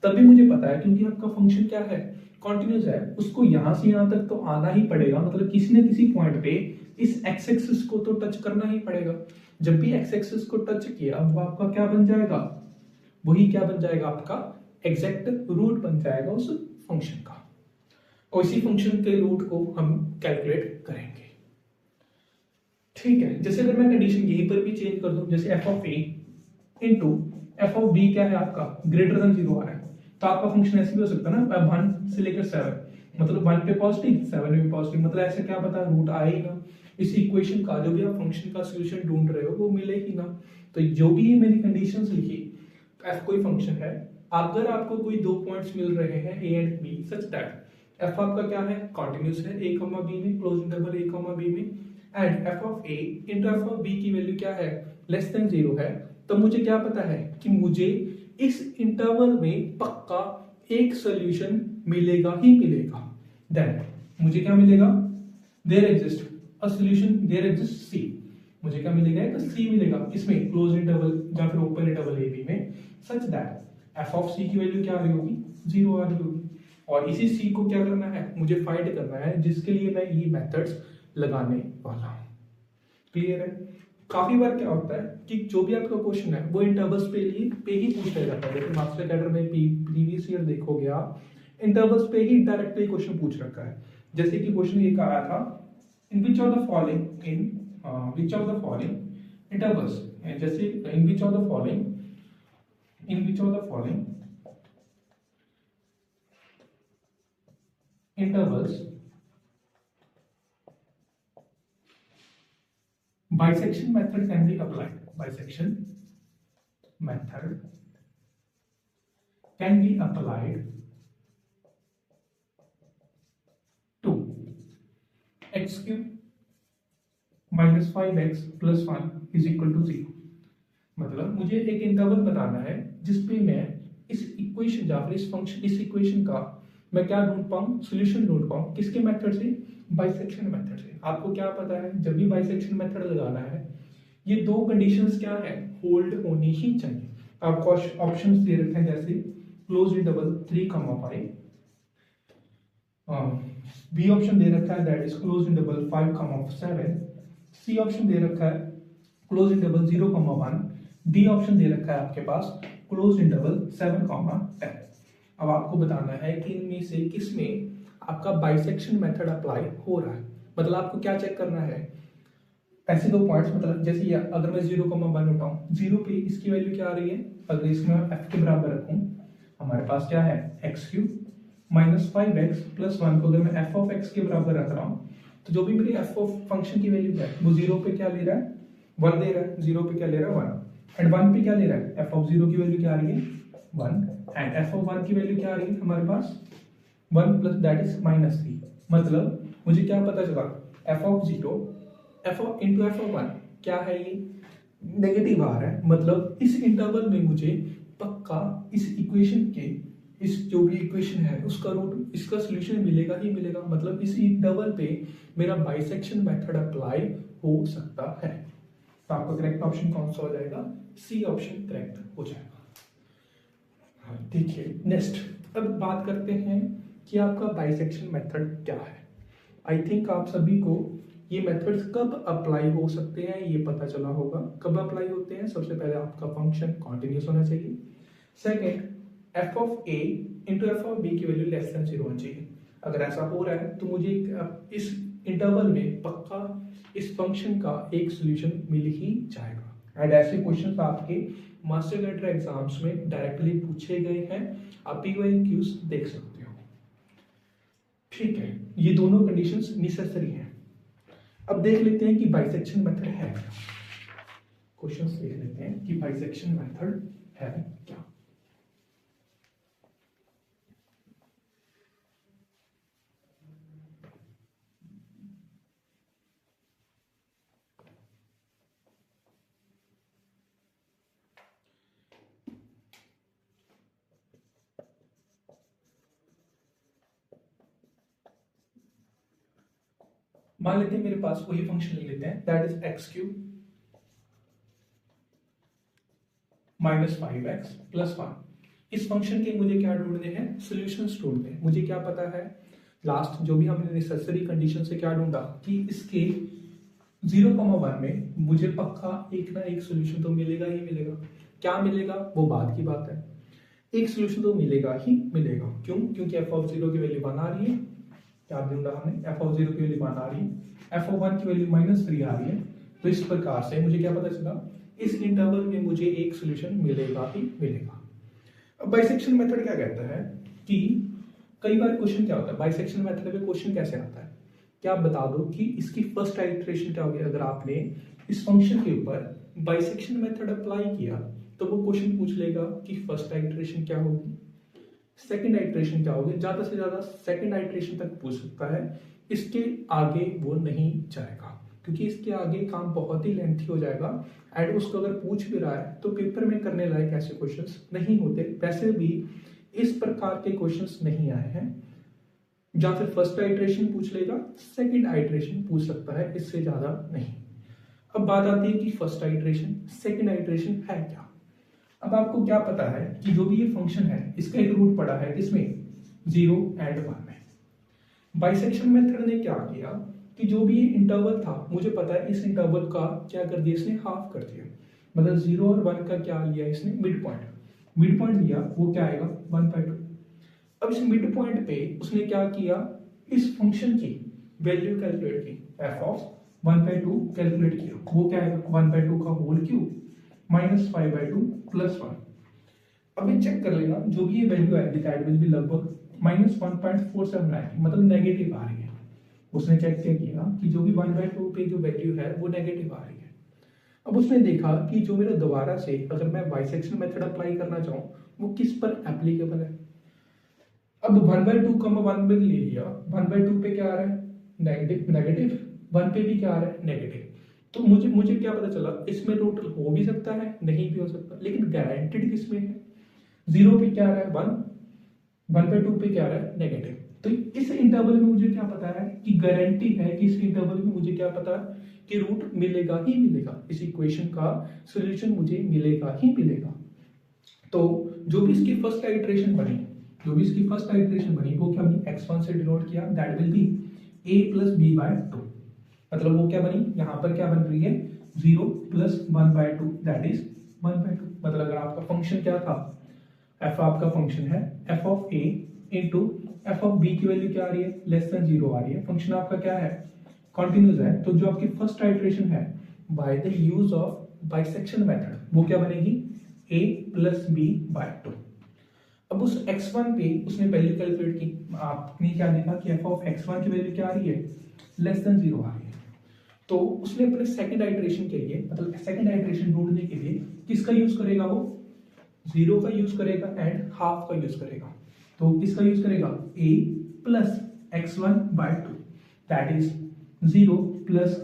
तब भी मुझे पता है क्योंकि आपका फंक्शन क्या है, कॉन्टिन्यूस है, उसको यहां से यहां तक तो आना ही पड़ेगा, मतलब किसी न किसी पॉइंट पे इस एक्स एक्सिस को तो टच करना ही पड़ेगा। जब भी एक्स एक्सिस को टच किया वो आपका क्या बन जाएगा, वही क्या बन जाएगा, आपका एग्जैक्ट रूट बन जाएगा उस फंक्शन का, और इसी फंक्शन के रूट को हम कैलकुलेट करेंगे। ठीक है, जैसे अगर मैं कंडीशन यहीं पर भी चेंज कर दूं, जैसे f of a into f of b क्या है आपका, ग्रेटर देन 0 आ रहा है, तो आपका फंक्शन ऐसे भी हो सकता है ना, 1 से लेकर 7, मतलब 1 पे पॉजिटिव, 7 पे पॉजिटिव, मतलब ऐसे क्या पता रूट आए ही ना, इस इक्वेशन का जो भी आप फंक्शन का सॉल्यूशन ढूंढ रहे हो वो मिले ही ना। तो जो भी मेरी कंडीशंस लिखी, एफ कोई फंक्शन है, अगर आपको कोई दो पॉइंट्स मिल रहे हैं a and b, such that f आपका क्या है, कॉन्टिन्यूस है ए कॉमा बी में, close interval a comma b में, and f of a into f of b की वैल्यू क्या है, लेस देन 0 है, तो मुझे क्या पता है कि मुझे इस इंटरवल में पक्का एक सॉल्यूशन मिलेगा ही मिलेगा। देन मुझे क्या मिलेगा, there exist a solution, there exist C, मुझे क्या मिलेगा, एक सी मिलेगा, किसमें, क्लोज इंटरवल या फिर ओपन इंटरवल ए बी में, सच दैट एफ ऑफ सी की वैल्यू क्या आ रही होगी, 0 आ रही होगी। और इसी सी को क्या करना है, मुझे फाइंड करना है, जिसके लिए मैं ये मेथड्स लगाने वाला हूं। क्लियर है। काफी बार क्या होता है कि जो भी आपका क्वेश्चन है वो इंटरवल्स पे ही पूछा जाता है, जैसे मास्टर कैडर में प्रीवियस ईयर देखोगे आप, इंटरवल्स पे ही डायरेक्टली क्वेश्चन पूछ रखा है। जैसे कि क्वेश्चन ये आया था, in which of the following intervals, जैसे in which of the following intervals bisection method can be applied, bisection method can be applied to x cube minus 5x plus 1 is equal to 0। मतलब मुझे एक interval बताना है जिसपे मैं इस equation या फिर इस फंक्शन इस इक्वेशन का मैं क्या ढूंढ पाऊं, सोल्यूशन ढूंढ पाऊं। किसके मेथड से? बाइसेक्शन मेथड से। आपको क्या पता है जब भी बाइसेक्शन मेथड लगाना है ये दो कंडीशंस क्या है, होल्ड होनी ही चाहिए। आपको ऑप्शंस दे रखे हैं जैसे क्लोज इंटरवल 3,5, बी ऑप्शन दे रखा है that is close interval 5,7, C option दे रखा है क्लोज इंटरवल 0,1, डी ऑप्शन दे रखा है आपके पास क्लोज इंटरवल 7,10। अब आपको बताना है कि इनमें से किस में आपका बाइसेक्शन मेथड अप्लाई हो रहा है। मतलब आपको क्या चेक करना है, ऐसे दो पॉइंट्स, मतलब जैसे ये अगर मैं 0,1 उठाऊं, 0 पे इसकी वैल्यू क्या आ रही है, अगर इसमें f के बराबर रखूं, हमारे पास क्या है x³ माइनस 5x प्लस 1 को अगर मैं f ऑफ x के बराबर रख रहा हूं तो जो भी मेरी f ऑफ फंक्शन की वैल्यू है वो 0 पे क्या ले रहा है, 1 ले रहा है, 0 पे क्या ले रहा है 1, एंड 1 पे क्या ले रहा है, f ऑफ 0 की वैल्यू क्या आ रही है 1, एंड f ऑफ 1 की वैल्यू क्या आ रही है हमारे पास 1 प्लस दैट इज -3। मतलब मुझे क्या पता चला, f ऑफ 0 f ऑफ 1 क्या है, ये नेगेटिव आ रहा है। मतलब इस इंटरवल में मुझे पक्का इस इक्वेशन के इस जो भी इक्वेशन है उसका रूट इसका सॉल्यूशन मिलेगा ही मिलेगा। मतलब इस इंटरवल पे मेरा बाइसेक्शन मेथड अप्लाई हो सकता है। तो आपका करेक्ट ऑप्शन कौन सा हो जाएगा, सी ऑप्शन करेक्ट हो जाएगा। हाँ, देखिए नेक्स्ट अब बात करते हैं कि आपका बाइसेक्शन मेथड क्या है। आई थिंक आप सभी को ये मेथड्स कब अप्लाई हो सकते हैं ये पता चला होगा। कब अप्लाई होते हैं, सबसे पहले आपका फंक्शन कॉन्टिन्यूस होना चाहिए, second f of a into f of b की वैल्यू लेस देन 0 होनी चाहिए। अगर ऐसा हो रहा है तो मुझे इस इंटरवल में पक्का इस फंक्शन का एक सोल्यूशन मिल ही जाएगा। एंड ऐसे क्वेश्चन आपके मास्टर लेटर एग्जाम्स में डायरेक्टली पूछे गए हैं, आप PYQs देख सकते हो। ठीक है, ये दोनों कंडीशंस नेसेसरी हैं। अब देख लेते हैं कि बाइसेक्शन मेथड है क्या। क्वेश्चंस देख लेते हैं कि बाइसेक्शन मेथड है क्या। मान लेते हैं मेरे पास वही फंक्शन ले लेते हैं that is x³ minus 5x plus 1। इस फंक्शन के मुझे क्या ढूंढने हैं, सॉल्यूशंस ढूंढने हैं। मुझे क्या पता है लास्ट जो भी हमने नेसेसरी कंडीशन से क्या ढूंढा कि इसके 0,1 में मुझे पक्का एक ना एक सॉल्यूशन तो मिलेगा ही मिलेगा। क्या मिलेगा वो बाद की बात है, एक सॉल्यूशन तो मिलेगा ही मिलेगा। क्यों? क्योंकि f ऑफ 0 की वैल्यू 1 आ रही है, क्या ढूंढा हमने, f ऑफ 0 की वैल्यू 1 आ रही है, f ऑफ 1 की वैल्यू -3 आ रही है। तो इस प्रकार से मुझे क्या पता चला, इस इंटरवल में मुझे एक सॉल्यूशन मिलेगा ही मिलेगा। अब बाइसेक्शन मेथड क्या कहता है कि कई बार क्वेश्चन क्या होता है, बाइसेक्शन मेथड में क्वेश्चन कैसे आता है, क्या आप बता दो कि इसकी फर्स्ट आइटरेशन क्या होगी। अगर आपने इस फंक्शन के ऊपर बाइसेक्शन मेथड अप्लाई किया तो वो क्वेश्चन पूछ लेगा कि फर्स्ट आइटरेशन क्या होगी, सेकंड आइटरेशन क्या होगी, ज्यादा से ज्यादा सेकंड आइटरेशन तक पूछ सकता है। इसके आगे वो नहीं जाएगा क्योंकि इसके आगे काम बहुत ही लेंथी हो जाएगा। एंड उसको अगर पूछ भी रहा है तो पेपर में करने लायक ऐसे क्वेश्चंस नहीं होते। वैसे भी इस प्रकार के क्वेश्चंस नहीं आए हैं। या फिर फर्स्ट आइटरेशन पूछ लेगा, सेकंड आइटरेशन पूछ सकता है, इससे ज्यादा नहीं। अब बात आती है कि फर्स्ट आइटरेशन सेकंड आइटरेशन है क्या। अब आपको क्या पता है कि जो भी ये फंक्शन है इसका एक रूट पड़ा है इसमें 0 एंड 1 में। बाइसेक्शन मेथड ने क्या किया कि जो भी ये इंटरवल था मुझे पता है इस इंटरवल का क्या कर दिया इसने, हाफ कर दिया। मतलब 0 और 1 का क्या लिया इसने, मिड पॉइंट लिया, वो क्या आएगा 1/2। अब इस मिड पॉइंट पे उसने क्या किया, इस फंक्शन की वैल्यू कैलकुलेट की, f ऑफ 1/2 कैलकुलेट किया, वो क्या आएगा 1/2 का होल क्यूब -5/2 प्लस 1। अभी चेक कर लेना जो भी ये वैल्यू आएगी दैट विल बी लगभग -1.479, मतलब नेगेटिव आ रही है। उसने चेक किया कि जो भी 1/2 पे जो वैल्यू है वो नेगेटिव आ रही है। अब उसने देखा कि जो मेरा दोबारा से अगर मैं बाइसेक्शन मेथड अप्लाई करना चाहूँ वो किस पर एप्लीकेबल है। अब 1/2 का मैं 1 पे ले लिया, 1/2 पे क्या आ रहा है नेगेटिव, 1 पे भी क्या आ रहा है नेगेटिव। तो मुझे क्या पता चला, इसमें रूट हो भी सकता है, नहीं भी हो सकता, लेकिन गारंटेड किसमें है, 0 पे क्या आ रहा है 1, 1/2 पे क्या आ रहा है नेगेटिव। तो इस इंटरवल में मुझे क्या पता है कि गारंटी है कि इस इंटरवल में मुझे क्या पता है कि रूट मिलेगा ही मिलेगा, इस इक्वेशन का सॉल्यूशन मुझे मिलेगा ही मिलेगा। तो जो भी इसकी फर्स्ट आइटरेशन बनी, वो क्या बनी, x1 से डिनोट किया, that will B a + b/2। मतलब वो क्या बनी, यहाँ पर क्या बन रही है 0 + 1/2, दैट इज 1/2। मतलब अगर आपका फंक्शन क्या था, f आपका फंक्शन है f of a into f of b की वैल्यू क्या आ रही है, <0 आ रही है। फंक्शन आपका क्या है, कॉन्टिन्यूस है। तो जो आपकी फर्स्ट आइटरेशन है by the use of bisection method, वो क्या बनेगी a + b/2। अब उस x1 पे उसने वैल्यू कैलकुलेट की, आपने क्या देखा कि f ऑफ x1 की वैल्यू क्या आ रही है, <0 आ रही है। तो उसने अपने सेकंड आइटरेशन के लिए, मतलब सेकंड आइटरेशन ढूंढने के लिए किसका यूज करेगा, वो 0 का यूज करेगा एंड हाफ का यूज करेगा। तो किसका यूज करेगा, a + x1/2, that is 0 +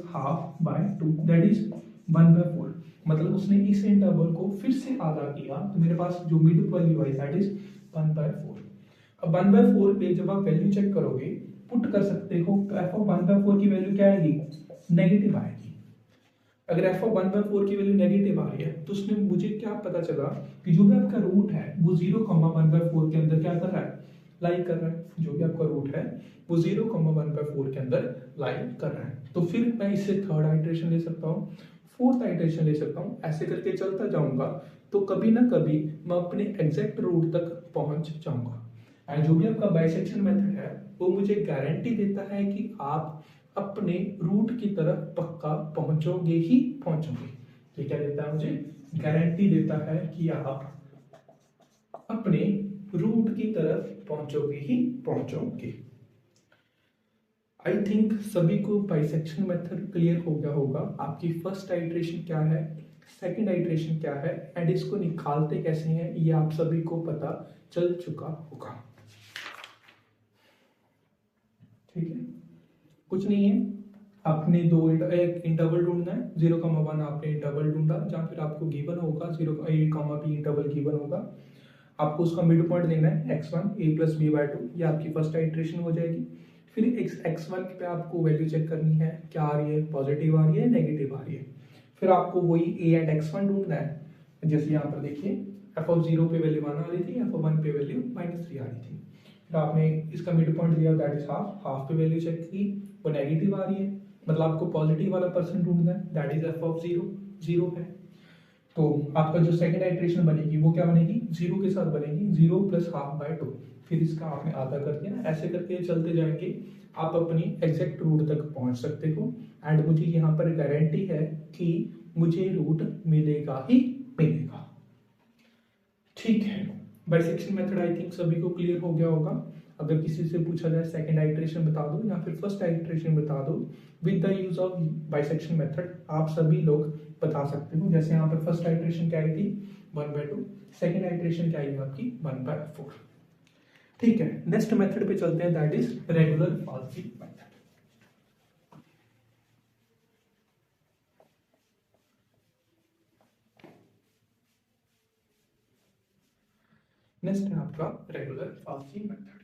½/2, that is 1/4। मतलब उसने इस इंटरवल को फिर से आधा किया, तो मेरे पास जो mid value I that is 1/4। अब 1/4 पे जब आप वैल्यू चेक करोगे, पुट कर सकते हो, तो f ऑफ 1/4 की वैल्यू क्या आएगी, नेगेटिव आएगी। अगर f ऑफ 1/4 की वैल्यू नेगेटिव आ रही है, तो उसने मुझे क्या पता चला कि जो भी आपका रूट है वो 0,1/4 के अंदर क्या कर रहा है, लाई कर रहा है। जो भी आपका रूट है वो 0,1/4 के अंदर लाई कर रहा है। तो फिर मैं इससे थर्ड आइटरेशन ले सकता हूँ, फोर्थ आइटरेशन ले सकता हूँ, ऐसे करके चलता जाऊंगा, तो कभी ना कभी मैं अपने एग्जैक्ट रूट तक पहुंच जाऊंगा। एंड जो भी आपका बाइसेक्शन मेथड है वो मुझे गारंटी देता है कि आप अपने रूट की तरफ पक्का पहुंचोगे ही पहुंचोगे। ये क्या देता है, मुझे गारंटी देता है कि आप अपने रूट की तरफ पहुंचोगे ही पहुंचोगे। आई थिंक सभी को बाइसेक्शन मेथड क्लियर हो गया होगा। आपकी फर्स्ट आइटरेशन क्या है, सेकंड आइटरेशन क्या है, एंड इसको निकालते कैसे हैं, ये आप सभी को पता चल चुका होगा। ठीक है, कुछ नहीं है, आपने एक इंटरवल ढूंढना है, 0,1 आपने इंटरवल ढूंढा, जहां फिर आपको गिवन होगा 0,a,b इंटरवल गिवन होगा। आपको उसका मिड पॉइंट लेना है x1 a + b/2, ये आपकी फर्स्ट आइटरेशन हो जाएगी। फिर x1 पे आपको वैल्यू चेक करनी है, क्या आ रही है, पॉजिटिव आ रही है, नेगेटिव आ रही है। फिर आपको वही a एंड x1 ढूंढना है। जैसे यहाँ पर देखिए f ऑफ 0 पे वैल्यू 1 आ रही थी, f ऑफ 1 पे वैल्यू -3 आ रही थी। फिर आपने इसका मिड पॉइंट लिया, दैट इज हाफ पे वैल्यू चेक की, वो नेगेटिव आ रही है, मतलब आपको पॉजिटिव वाला पर्सन ढूंढना है, दैट इज f ऑफ 0 है। तो आपका जो सेकंड आइटरेशन बनेगी वो क्या बनेगी, 0 के साथ बनेगी, 0 + ½/2। फिर इसका आपने आधा कर दिया, ऐसे करके चलते जाएंगे, आप अपनी एग्जैक्ट रूट तक पहुंच सकते हो। एंड मुझे यहाँ पर गारंटी है कि मुझे रूट मिलेगा ही मिलेगा। ठीक है, बाइसेक्शन मेथड आई थिंक सभी को क्लियर हो गया होगा। अगर किसी से पूछा जाए सेकंड आइटरेशन बता दो या फिर फर्स्ट आइटरेशन बता दो, with the use of bisection method आप सभी लोग बता सकते हो। जैसे यहाँ पर फर्स्ट आइटरेशन क्या आई थी 1/2, सेकंड आइटरेशन क्या आई आपकी 1/4। ठीक है, नेक्स्ट मेथड पे चलते हैं, that is regular falsies method. Next है आपका regular falsies method.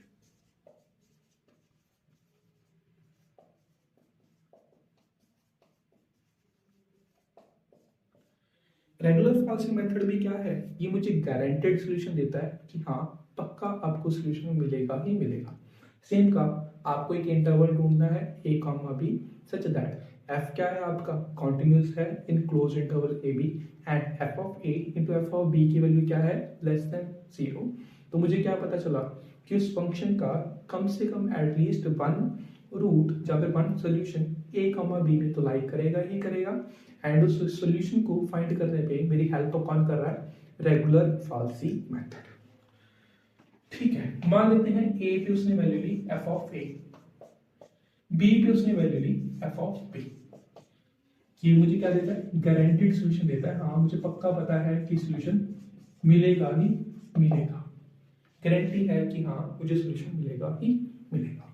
Regular falsies method भी क्या है, ये मुझे गारंटेड सॉल्यूशन देता है कि हाँ पक्का आपको सॉल्यूशन मिलेगा ही मिलेगा। सेम का आपको एक इंटरवल ढूंढना है a, b such that f क्या है आपका, कॉन्टिन्यूस है in close interval a b, and f of a into f of b की वैल्यू क्या है, <0। तो मुझे क्या पता चला कि उस फंक्शन का कम से कम एटलीस्ट 1 रूट या फिर 1 सोल्यूशन a, b में तो लाइक करेगा ही करेगा। एंड उस सॉल्यूशन को फाइंड करने पे मेरी हेल्प कौन कर रहा है, रेगुलर फॉल्सी मेथड। ठीक है, मान लेते हैं a पे उसने वैल्यू ली f ऑफ a, b पे उसने वैल्यू ली f ऑफ b। ये मुझे क्या देता है, गारंटीड सॉल्यूशन देता है। हाँ मुझे पक्का पता है कि सॉल्यूशन मिलेगा ही मिलेगा, गारंटी है कि हाँ मुझे सॉल्यूशन मिलेगा ही मिलेगा।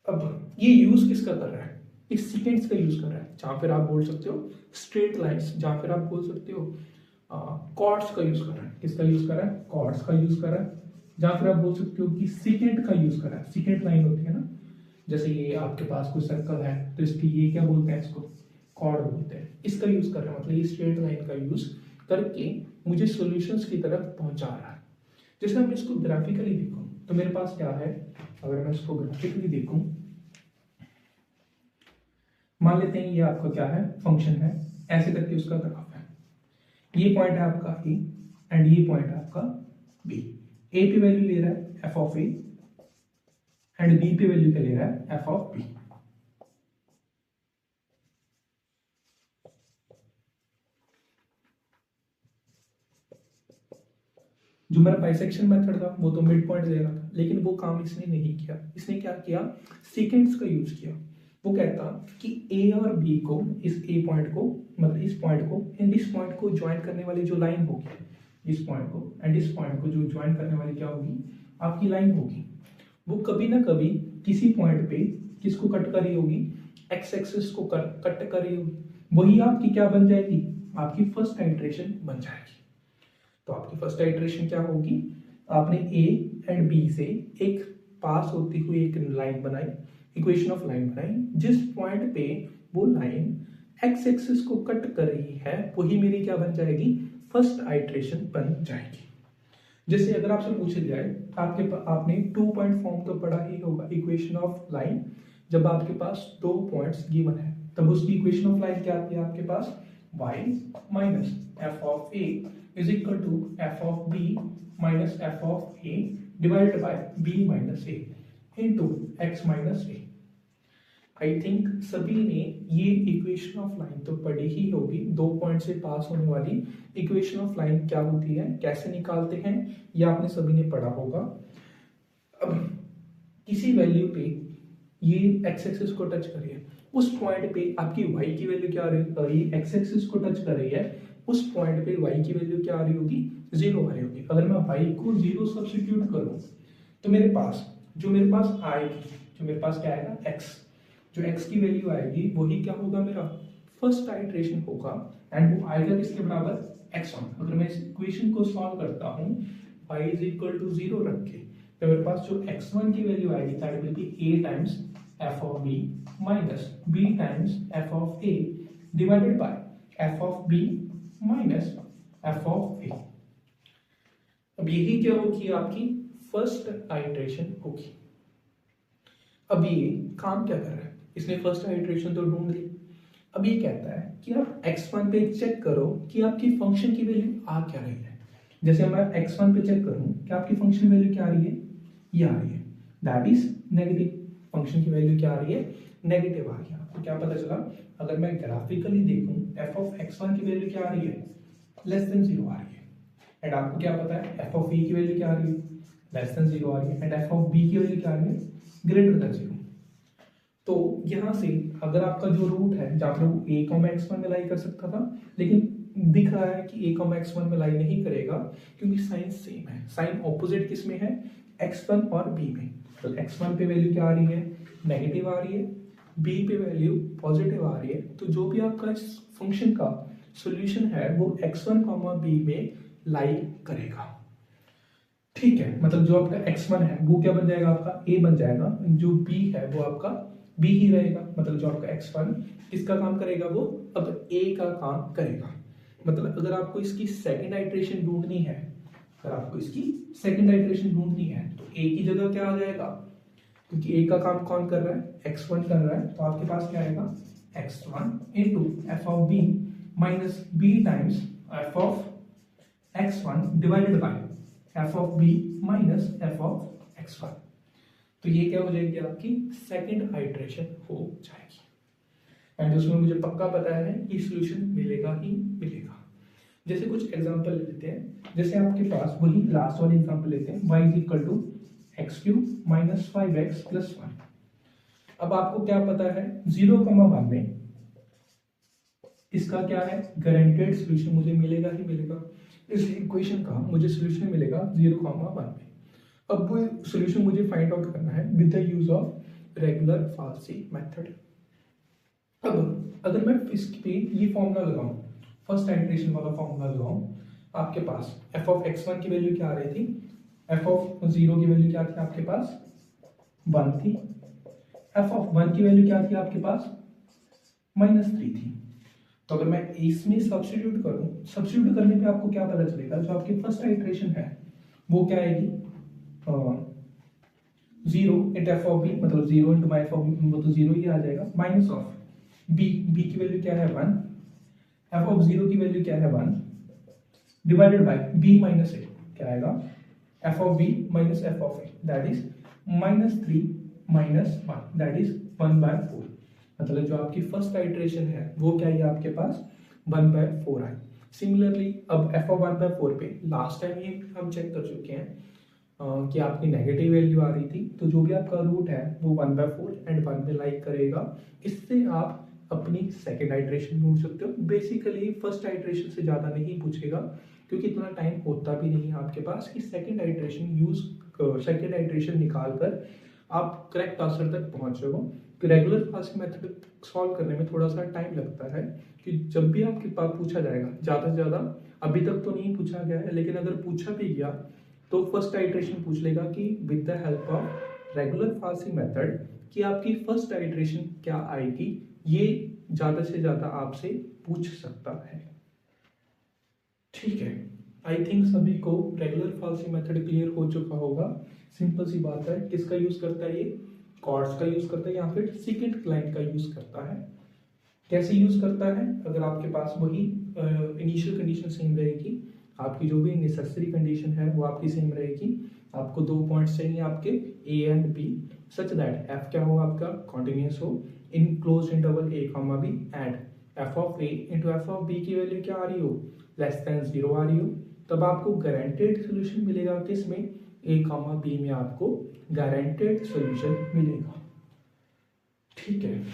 अब ये यूज किसका कर रहा है, इस सीकेंड्स का यूज कर रहा है, जहां फिर आप बोल सकते हो स्ट्रेट लाइन्स, जहां फिर आप बोल सकते हो कॉर्ड्स का यूज कर रहा है। किसका यूज कर रहा है? कॉर्ड्स का यूज कर रहा है। जहां फिर आप बोल सकते हो कि सीकेंट का यूज कर रहा है। सीकेंट लाइन होती है ना, जैसे ये आपके पास कोई सर्कल है तो इसकी ये क्या बोलते हैं, इसको कॉर्ड बोलते हैं। इसका यूज कर रहा है, मतलब ये स्ट्रेट लाइन का यूज करके मुझे सॉल्यूशंस की तरफ पहुंचा रहा है। जैसे मैं इसको ग्राफिकली देखूं तो मेरे पास क्या है, अगर मैं इसको ग्राफिकली देखूं, मान लेते हैं ये आपका क्या है, फंक्शन है, ऐसे करके उसका ग्राफ है। ये पॉइंट है आपका ए एंड ये पॉइंट है आपका बी। ए पे वैल्यू ले रहा है f of a and b पे वैल्यू क्या ले रहा है, एफ ऑफ बी। जो मेरा बाइसेक्शन मेथड था वो तो मिड पॉइंट दे रहा था, लेकिन वो काम इसने नहीं किया। इसने क्या किया, सीकेंड्स का यूज किया। वो कहता कि ए और बी को, इस ए पॉइंट को, मतलब इस पॉइंट को एंड इस पॉइंट को ज्वाइन करने वाली जो लाइन होगी, इस पॉइंट को एंड इस पॉइंट को जो ज्वाइन करने वाली क्या होगी, आपकी लाइन होगी, वो कभी ना कभी किसी पॉइंट पे किसको कट कर रही होगी, एक्स एक्सिस को कट कर रही होगी। वही आपकी क्या बन जाएगी, आपकी फर्स्ट आइटरेशन बन जाएगी। तो आपकी फर्स्ट आइटरेशन क्या होगी, आपने ए एंड बी से एक पास होती हुई एक लाइन बनाई, इक्वेशन ऑफ लाइन बनाई, जिस पॉइंट पे वो लाइन एक्स एक्सिस को कट कर रही है वही मेरी क्या बन जाएगी, फर्स्ट आइटरेशन बन जाएगी। जैसे अगर आपसे पूछा जाए, आपने 2 पॉइंट फॉर्म तो पढ़ा ही होगा, इक्वेशन ऑफ लाइन। जब आपके पास 2 पॉइंट्स गिवन है तब उसकी इक्वेशन ऑफ लाइन क्या आती है आपके पास, y minus f of a is equal to f of b minus f of a divided by b minus a into x minus a. I think सभी ने ये इक्वेशन ऑफ लाइन तो पढ़ी ही होगी। 2 पॉइंट से पास होने वाली इक्वेशन ऑफ लाइन क्या होती है, कैसे निकालते हैं, ये आपने सभी ने पढ़ा होगा। अब किसी वैल्यू पे ये एक्स एक्सिस को टच कर रही है, उस पॉइंट पे आपकी y की वैल्यू क्या आ रही है, एक्स एक्सिस को टच कर रही है, उस पॉइंट पे y की वैल्यू क्या आ रही होगी, 0 आ रही होगी। अगर मैं y को 0 सब्स्टिट्यूट करूं तो मेरे पास आएगी, जो मेरे पास क्या आएगा, x। जो x की वैल्यू आएगी वही क्या होगा, मेरा फर्स्ट आइटरेशन होगा एंड वो आएगा किसके बराबर, x1। अगर मैं इस इक्वेशन को सॉल्व करता हूं y इज इक्वल टू 0 रख के, तो मेरे पास जो x1 की वैल्यू आएगी that will B a times f of b minus b times f of a divided by f of b minus f of a। अब यही क्या होगी, आपकी फर्स्ट आइटरेशन होगी। अब ये काम क्या कर रहा है, इसने फर्स्ट आइटरेशन तो ढूंढ ली। अब ये कहता है कि आप x1 पे चेक करो कि आपकी फंक्शन की वैल्यू आ क्या रही है। जैसे मैं x1 पे चेक करूं कि आपकी फंक्शन वैल्यू क्या आ रही है, ये आ रही है, दैट इज नेगेटिव। फंक्शन की वैल्यू क्या आ रही है, नेगेटिव आ रही है। आपको क्या पता चला, अगर मैं ग्राफिकली देखूं f ऑफ x1 की वैल्यू क्या आ रही है, लेस देन 0 आ रही है। एंड आपको क्या पता है f ऑफ a की वैल्यू क्या आ रही है, लेस देन 0 आ रही है। एंड f ऑफ b की वैल्यू क्या आ रही है, ग्रेटर देन 0। तो यहां से अगर आपका जो रूट है, जहां पर वो a, x1 में लाई कर सकता था, लेकिन दिख रहा है कि a, x1 में लाई नहीं करेगा क्योंकि साइन सेम है। साइन ऑपोजिट किस में है, x1 और b में। तो x1 पे वैल्यू क्या आ रही है, नेगेटिव आ रही है, b पे वैल्यू पॉजिटिव आ रही है। तो जो भी आपका इस फंक्शन का सॉल्यूशन है वो x1, b में लाई करेगा। ठीक है, मतलब जो आपका x1 है वो क्या बन जाएगा, आपका a बन जाएगा, जो b है वो आपका b ही रहेगा। मतलब जो आपका x1 किसका काम करेगा, वो अब a का काम करेगा। मतलब अगर आपको इसकी सेकंड आइटरेशन ढूंढनी है, तो a की जगह क्या आ जाएगा, क्योंकि a का काम कौन कर रहा है, x1 कर रहा है, तो आपके पास क्या आएगा, x1 into f of b minus b times F of x1 divided by F of b minus f of x1। तो ये क्या हो जाएगी, आपकी सेकंड आइटरेशन हो जाएगी। एंड उसमें मुझे पक्का पता है कि सॉल्यूशन मिलेगा ही मिलेगा। जैसे कुछ एग्जांपल लेते हैं, जैसे आपके पास वही लास्ट वाली एग्जांपल लेते हैं, y is equal to x cube minus 5x plus 1। अब आपको क्या पता है, 0,1 में इसका क्या है, गारंटेड सॉल्यूशन मुझे मिलेगा ही मिलेगा। इस इक्वेशन का मुझे सॉल्यूशन मिलेगा 0,1 में। अब वो सॉल्यूशन मुझे फाइंड आउट करना है with the use of regular falsi method. अब अगर मैं इस पे ये फॉर्मूला लगाऊं, फर्स्ट आइटरेशन वाला फॉर्मूला लगाऊं, आपके पास एफ ऑफ एक्स वन की वैल्यू क्या आ रही थी, एफ ऑफ जीरो की वैल्यू क्या थी आपके पास, 1 थी, एफ ऑफ वन की वैल्यू क्या थी आपके पास, -3 थी। तो अगर मैं इसमें सब्स्टिट्यूट करूं, सब्स्टिट्यूट करने पे आपको क्या पता चलेगा, जो आपकी फर्स्ट आइटरेशन है वो क्या आएगी, 0 इंटू एफ ऑफ बी, मतलब 0 into my f of b, वो तो 0 ही आ जाएगा, माइनस ऑफ बी, बी की वैल्यू क्या है 1, एफ ऑफ 0 की वैल्यू क्या है 1, divided by b minus a, क्या आएगा, f of b minus f of a, that is -3 minus 1, that is 1/4। मतलब जो आपकी फर्स्ट आइटरेशन है वो क्या है आपके पास, 1/4 आई। सिमिलरली अब एफ ऑफ 1/4 पे लास्ट टाइम ये हम चेक कर चुके हैं कि आपकी नेगेटिव वैल्यू आ रही थी, तो जो भी आपका रूट है वो 1/4 एंड 1 में लाइक करेगा। इससे आप अपनी सेकेंड आइटरेशन ढूंढ सकते हो। बेसिकली फर्स्ट आइटरेशन से ज़्यादा नहीं पूछेगा, क्योंकि इतना टाइम होता भी नहीं है आपके पास कि सेकेंड आइटरेशन निकाल कर आप करेक्ट आंसर तक पहुंच सको। रेगुलर फास्टिंग मेथड सॉल्व करने में थोड़ा सा टाइम लगता है, कि जब भी आपके पास पूछा जाएगा, ज़्यादा से ज़्यादा अभी तक तो नहीं पूछा गया है, लेकिन अगर पूछा भी गया तो फर्स्ट आइटरेशन पूछ लेगा कि with the help of regular fasting method कि आपकी फर्स्ट आइटरेशन क्या आएगी, ये ज़्यादा से ज़्यादा आपसे पूछ सकता है। ठीक है, आई थिंक सभी को रेगुलर फाल्सी मेथड क्लियर हो चुका होगा। सिंपल सी बात है, किसका यूज करता है ये, कॉर्ड्स का यूज करता है या फिर सेकंड क्लाइंट का यूज करता है। कैसे यूज करता है, अगर आपके पास वही इनिशियल कंडीशन सेम रहेगी, आपकी जो भी नेसेसरी कंडीशन है वो आपकी सेम रहेगी, आपको 2 पॉइंट्स चाहिए आपके a and b, such that f क्या हो आपका कॉन्टिन्यूस हो in closed interval a comma b, and f of a into f of b की वैल्यू क्या आ रही हो, <0 आ रही हो, तब आपको गारंटेड सोल्यूशन मिलेगा किसमें, ए कॉमा बी में आपको गारंटेड सोल्यूशन मिलेगा। ठीक है,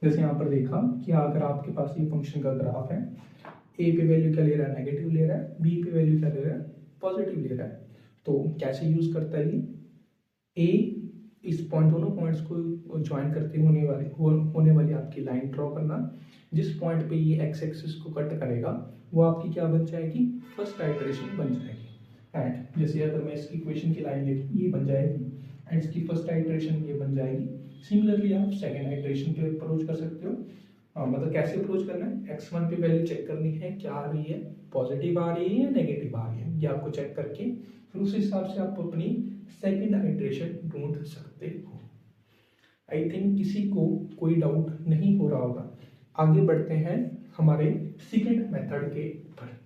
जैसे यहाँ पर देखा कि अगर आपके पास ये फंक्शन का ग्राफ है, ए पे वैल्यू क्या ले रहा है, नेगेटिव ले रहा है, बी पे वैल्यू क्या ले रहा है, पॉजिटिव ले रहा है, तो कैसे यूज करता है ये, ए इस पॉइंट, दोनों पॉइंट्स को ज्वाइन करते होने वाली आपकी लाइन ड्रॉ करना, जिस पॉइंट पे ये एक्स एक्सिस को कट करेगा वो आपकी क्या बन जाएगी, फर्स्ट आइटरेशन बन जाएगी। एंड जैसे अगर मैं इसकी इक्वेशन की लाइन लेती ये बन जाएगी, एंड इसकी फर्स्ट आइटरेशन ये बन जाएगी। सिमिलरली आप सेकेंड आइटरेशन पे अप्रोच कर सकते हो। मतलब कैसे अप्रोच करना है, x1 पे वैल्यू चेक करनी है क्या आ रही है, पॉजिटिव आ रही है या नेगेटिव आ रही है, ये आपको चेक करके फिर उस हिसाब से आप अपनी सेकेंड आइटरेशन ढूंढ सकते हो। आई थिंक किसी को कोई डाउट नहीं हो रहा होगा। आगे बढ़ते हैं हमारे सेकेंड मेथड के ऊपर।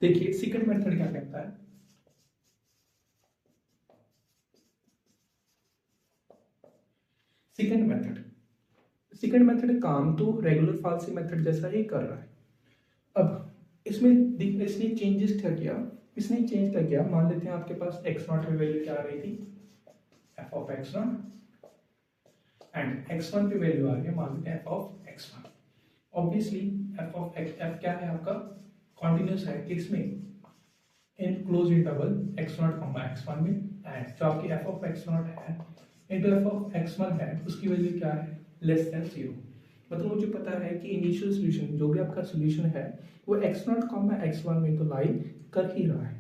देखिए सेकंड मेथड क्या कहता है, सेकंड मेथड काम तो रेगुलर फाल्सी मेथड जैसा ही कर रहा है। अब इसमें इसने चेंजेस क्या किया, इसने चेंज क्या किया, मान लेते हैं आपके पास x0 में वैल्यू क्या आ रही थी, f of x0, and x1 पे वैल्यू आ रही है, मान लेते हैं f of x1। Obviously f क्या है आपका, कॉन्टिन्यूस है किसमें, इन क्लोज इंटरवल x0 x1 में, एंड जो आपकी f ऑफ x0 है इंटू f ऑफ x1 है उसकी वैल्यू क्या है, <0। मतलब मुझे पता है कि इनिशियल सोल्यूशन जो भी आपका सोल्यूशन है वो x0 x1 में तो लाई कर ही रहा है।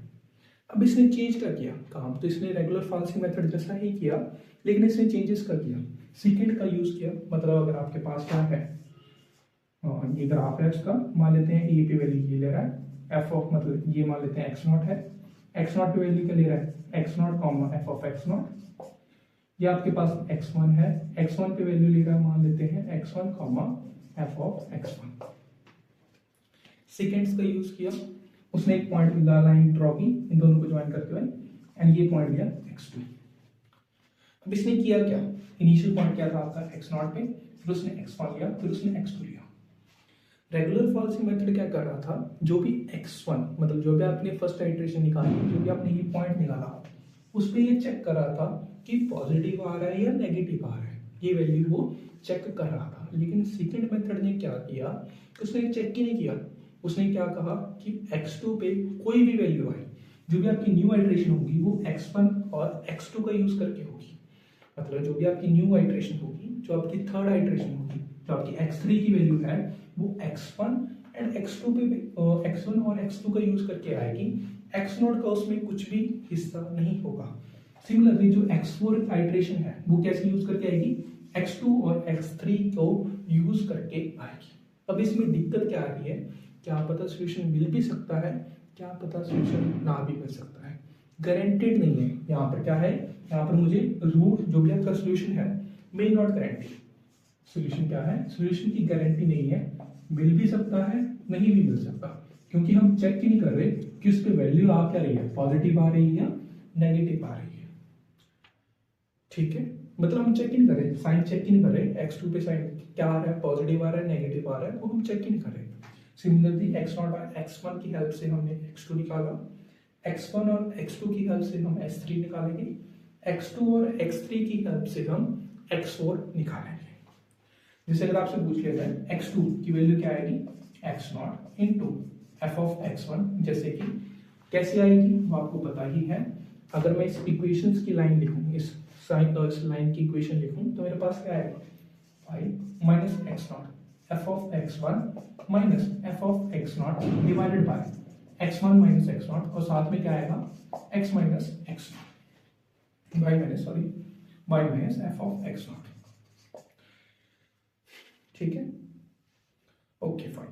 अब इसने चेंज क्या किया, काम तो इसने रेगुलर फाल्सी मेथड जैसा ही किया, लेकिन इसने चेंजेस कर दिया, सेकंड का यूज किया। मतलब अगर आपके पास क्या है, ये ग्राफ है उसका, मान लेते हैं ए पे वैल्यू ये ले रहा है, एफ ऑफ मतलब ये मान लेते हैं x0 है, x0 पे वैल्यू क्या ले रहा है, x0 एफ ऑफ x0, ये आपके पास x1 है, x1 पे वैल्यू ले रहा है, मान लेते हैं x1 F of x1। Seconds का यूज किया, उसने एक पॉइंट लाइन ड्रॉ की इन दोनों को ज्वाइन करते हुए, एंड ये पॉइंट लिया x2। अब इसने किया क्या, इनिशियल पॉइंट क्या था आपका x0 पे, फिर उसने x1 लिया, फिर उसने x2 लिया। रेगुलर फॉल्सी मेथड क्या कर रहा था, जो भी x1 मतलब जो भी आपने फर्स्ट आइट्रेशन निकाली, जो भी आपने ये पॉइंट निकाला, उस पर ये चेक कर रहा था कि पॉजिटिव आ रहा है या नेगेटिव आ रहा है, ये वैल्यू वो चेक कर रहा था। लेकिन सेकंड मेथड ने क्या किया, उसने चेक ही नहीं किया। उसने क्या कहा कि x2 पे कोई भी वैल्यू आए, जो भी आपकी न्यू आइट्रेशन होगी वो x1 और x2 का यूज करके होगी। मतलब जो भी आपकी न्यू आइट्रेशन होगी, जो आपकी थर्ड आइट्रेशन होगी, जो आपकी x3 की वैल्यू है, वो x1 एंड x2 पे x1 और x2 का यूज करके आएगी। x0 का उसमें कुछ भी हिस्सा नहीं होगा। सिमिलरली जो x4 आइट्रेशन है वो कैसे यूज करके आएगी, x2 और x3 को यूज करके आएगी। अब इसमें दिक्कत क्या आ रही है, क्या पता सोल्यूशन मिल भी सकता है, क्या पता सोल्यूशन ना भी मिल सकता है, गारंटेड नहीं है। यहाँ पर क्या है, यहाँ पर मुझे रूट जो भी आपका सोल्यूशन है मे नॉट गारंटी। सोल्यूशन क्या है, सोल्यूशन की गारंटी नहीं है, मिल भी सकता है नहीं भी मिल सकता, क्योंकि हम चेक ही नहीं कर रहे कि उस पर वैल्यू आ क्या रही है, पॉजिटिव आ रही है या नेगेटिव आ रही है। ठीक है, मतलब हम चेक ही नहीं कर रहे, साइन चेक ही नहीं कर रहे, x2 पे साइन क्या आ रहा है, पॉजिटिव आ रहा है नेगेटिव आ रहा है, वो हम चेक ही नहीं कर रहे। सिमिलरली x0 और x1 की हेल्प से हमने x2 निकाला, x1 और x2 की हेल्प से हम x3 निकालेंगे, x2 और x3 की हेल्प से हम x4 निकालेंगे। जैसे अगर आपसे पूछ लिया जाए x2 की वैल्यू क्या आएगी, x0 into f of x1, जैसे कि कैसे आएगी वो आपको पता ही है। अगर मैं इस इक्वेशंस की लाइन लिखूं, इस लाइन की इक्वेशन लिखूं, तो मेरे पास क्या आएगा, y minus x0 F of x1 minus f of x0 divided by x1 minus x0, और साथ में क्या आएगा x minus x0 y minus f of x0। ठीक है, ओके फाइन।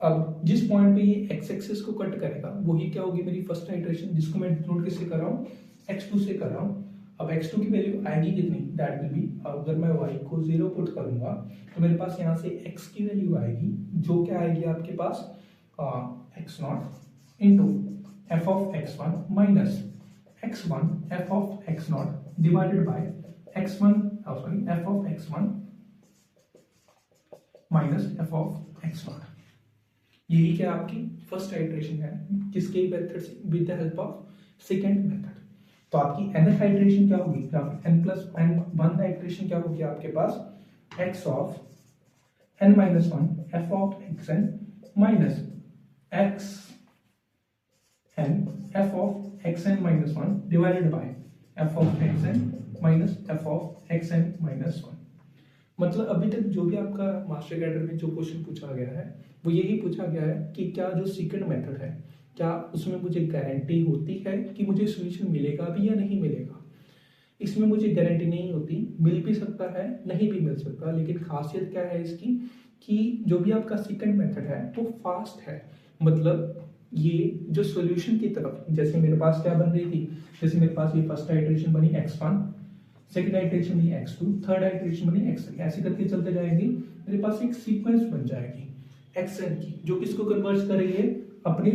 अब जिस पॉइंट पे ये x एक्सिस को कट करेगा वही क्या होगी, मेरी फर्स्ट आइट्रेशन, जिसको मैं नोट किससे कर रहा हूँ, x2 से कर रहा हूँ। अब x2 की वैल्यू आएगी कितनी, दैट विल बी, अगर मैं y को 0 पुट करूंगा तो मेरे पास यहाँ से x की वैल्यू आएगी, जो क्या आएगी आपके पास x0 into f of x1 minus x1 F of x0 divided by F of x1 minus f of x0। यही क्या आपकी फर्स्ट आइट्रेशन है, किसके मेथड से, with the help of second method. तो आपकी nth आइट्रेशन क्या होगी, n+1 आइट्रेशन क्या होगी आपके पास, x of n-1 f of xn minus xn f of xn-1 divided by f of xn minus f of xn-1। मतलब अभी तक जो भी आपका मास्टर कैडर में जो क्वेश्चन पूछा गया है वो यही पूछा गया है कि क्या जो सेकंड मेथड है, क्या उसमें मुझे गारंटी होती है कि मुझे सॉल्यूशन मिलेगा भी या नहीं मिलेगा। इसमें मुझे गारंटी नहीं होती, मिल भी सकता है नहीं भी मिल सकता, लेकिन खासियत क्या है इसकी कि जो भी आपका सेकंड मेथड है वो फास्ट है। मतलब ये जो सॉल्यूशन की तरफ, जैसे मेरे पास क्या बन रही थी, जैसे मेरे पास ये फर्स्ट आइट्रेशन बनी x1, सेकंड आइट्रेशन बनी x2, थर्ड आइट्रेशन बनी x3, ऐसे करके चलते जाएंगे, मेरे पास एक सीक्वेंस बन जाएगी xn की, जो किसको कन्वर्ज कर रही है, अपने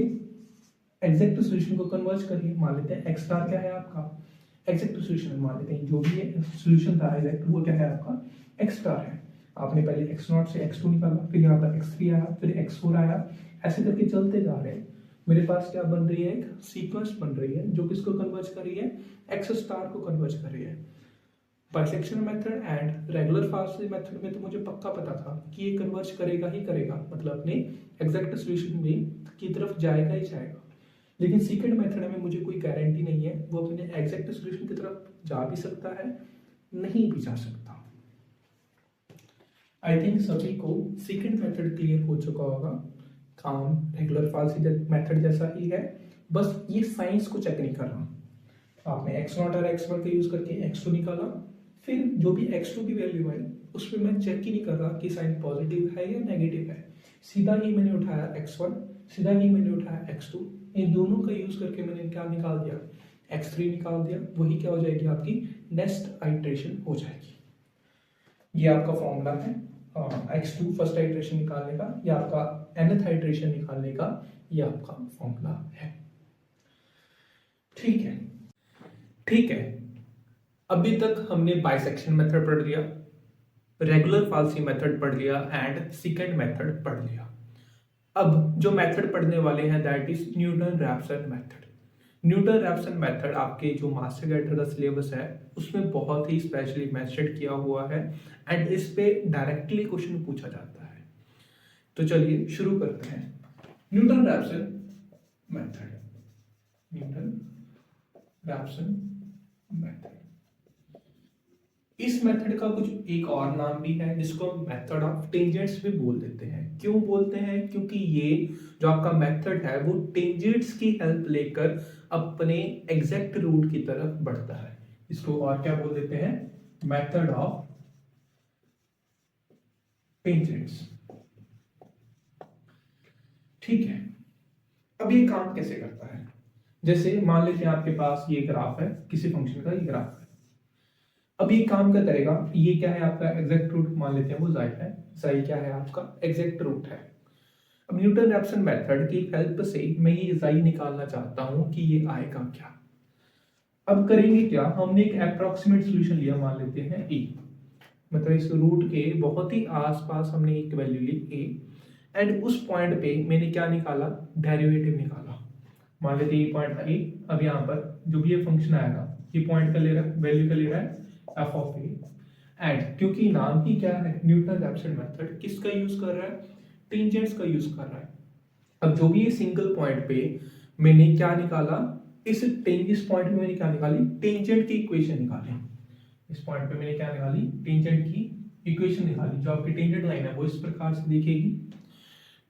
एग्जैक्ट सॉल्यूशन को कन्वर्ज कर रही है। मान लेते हैं x स्टार क्या है आपका, एग्जैक्ट सॉल्यूशन मान लेते हैं, जो भी सॉल्यूशन था एग्जैक्ट वो क्या है आपका x स्टार है। आपने पहले x0 से x2 निकाला, फिर यहाँ पर x3 आया, फिर x4 आया, ऐसे करके चलते जा रहे हैं। मेरे पास क्या बन रही है, एक सीक्वेंस बन रही है जो किसको कन्वर्ज कर रही है, x स्टार को कन्वर्ज कर रही है। Bisection method and regular fast method में तो मुझे पक्का पता था कि ये कन्वर्ज करेगा ही करेगा, मतलब अपने एग्जैक्ट सॉल्यूशन में की तरफ जाएगा ही जाएगा। लेकिन सेकंड मेथड में मुझे कोई गारंटी नहीं है, वो अपने एग्जैक्ट सॉल्यूशन की तरफ जा भी सकता है नहीं भी जा सकता। आई थिंक सभी को सेकंड मेथड क्लियर हो चुका होगा, काम रेगुलर फास्ट मेथड जैसा ही है, बस ये साइंस को चेक नहीं कर रहा। आपने x0 और x1 का यूज करके x2 निकाला, फिर जो भी x2 की वैल्यू आई उस पर मैं चेक ही नहीं कर रहा कि साइन पॉजिटिव है या नेगेटिव है, सीधा ही मैंने उठाया x1, सीधा ही मैंने उठाया x2, इन दोनों का यूज करके मैंने क्या निकाल दिया, x3 निकाल दिया। वही क्या हो जाएगी आपकी नेक्स्ट आइट्रेशन हो जाएगी। ये आपका फॉर्मूला है x2 फर्स्ट आइट्रेशन निकालने का, या आपका nth आइट्रेशन निकालने का, ये आपका फॉर्मूला है। ठीक है, ठीक है। अभी तक हमने बाइसेक्शन मेथड पढ़ लिया, रेगुलर फाल्सी मेथड पढ़ लिया एंड सेकंड मेथड पढ़ लिया। अब जो मेथड पढ़ने वाले हैं that is Newton Raphson method. Newton Raphson method आपके जो मास्टर कैडर का सिलेबस है उसमें बहुत ही स्पेशली मेंशन किया हुआ है एंड इस पे डायरेक्टली क्वेश्चन पूछा जाता है। तो चलिए शुरू करते हैं। Newton Raphson method, Newton Raphson method. इस मेथड का कुछ एक और नाम भी है जिसको हम मेथड ऑफ टेंजेंट्स भी बोल देते हैं। क्यों बोलते हैं? क्योंकि ये जो आपका मेथड है वो टेंजेंट्स की हेल्प लेकर अपने एग्जैक्ट रूट की तरफ बढ़ता है। इसको और क्या बोल देते हैं? Method of tangents. ठीक है, अब ये काम कैसे करता है? जैसे मान लेते हैं आपके पास ये ग्राफ है, किसी फंक्शन का ये ग्राफ है। अब ये काम क्या करेगा? ये क्या है आपका एग्जैक्ट रूट, मान लेते हैं वो जाई है। जाई क्या है आपका एग्जैक्ट रूट है। अब न्यूटन रैप्सन मेथड की हेल्प से मैं ये जाई निकालना चाहता हूं कि ये आएगा क्या। अब करेंगे क्या, हमने एक अप्रोक्सीमेट सॉल्यूशन लिया, मान लेते हैं ए, मतलब इस रूट के बहुत ही आसपास हमने एक वैल्यू ली ए एंड उस पॉइंट पे मैंने क्या निकाला? डेरिवेटिव निकाला। मान लेते हैं ये पॉइंट था ए। अब यहाँ पर जो भी ये फंक्शन आएगा ये पॉइंट का ले रहा है, वैल्यू का ले रहा है एफ ऑफ ए एंड क्योंकि नाम ही क्या है न्यूटन रैप्सन मेथड, किसका यूज कर रहा है? टेंजेंट्स का यूज कर रहा है। अब जो भी ये सिंगल पॉइंट पे मैंने क्या निकाला, इस पॉइंट पे मैंने क्या निकाली? टेंजेंट की इक्वेशन निकाली। इस पॉइंट पे मैंने क्या निकाली? टेंजेंट की इक्वेशन निकाली। जो आपकी टेंजेंट लाइन है वो इस प्रकार से दिखेगी।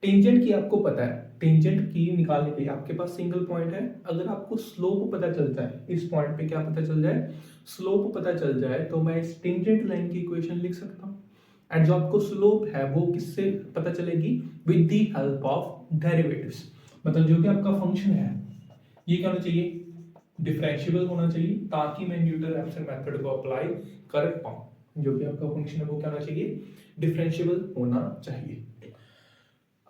टेंजेंट की आपको पता है, टेंजेंट की निकालने के लिए आपके पास सिंगल पॉइंट है। अगर आपको स्लोप पता चल जाए, इस पॉइंट पे क्या पता चल जाए? स्लोप पता चल जाए, तो मैं इस टेंजेंट लाइन की इक्वेशन लिख सकता हूँ। एंड जो आपको स्लोप है वो किससे पता चलेगी? With the help of derivatives. मतलब जो कि आपका फंक्शन है ये क्या होना चाहिए? डिफरेंशिएबल होना चाहिए, ताकि मैं न्यूटन रैप्सन मेथड को अप्लाई कर पाऊँ। जो भी आपका फंक्शन है वो क्या होना चाहिए? डिफरेंशिएबल होना चाहिए।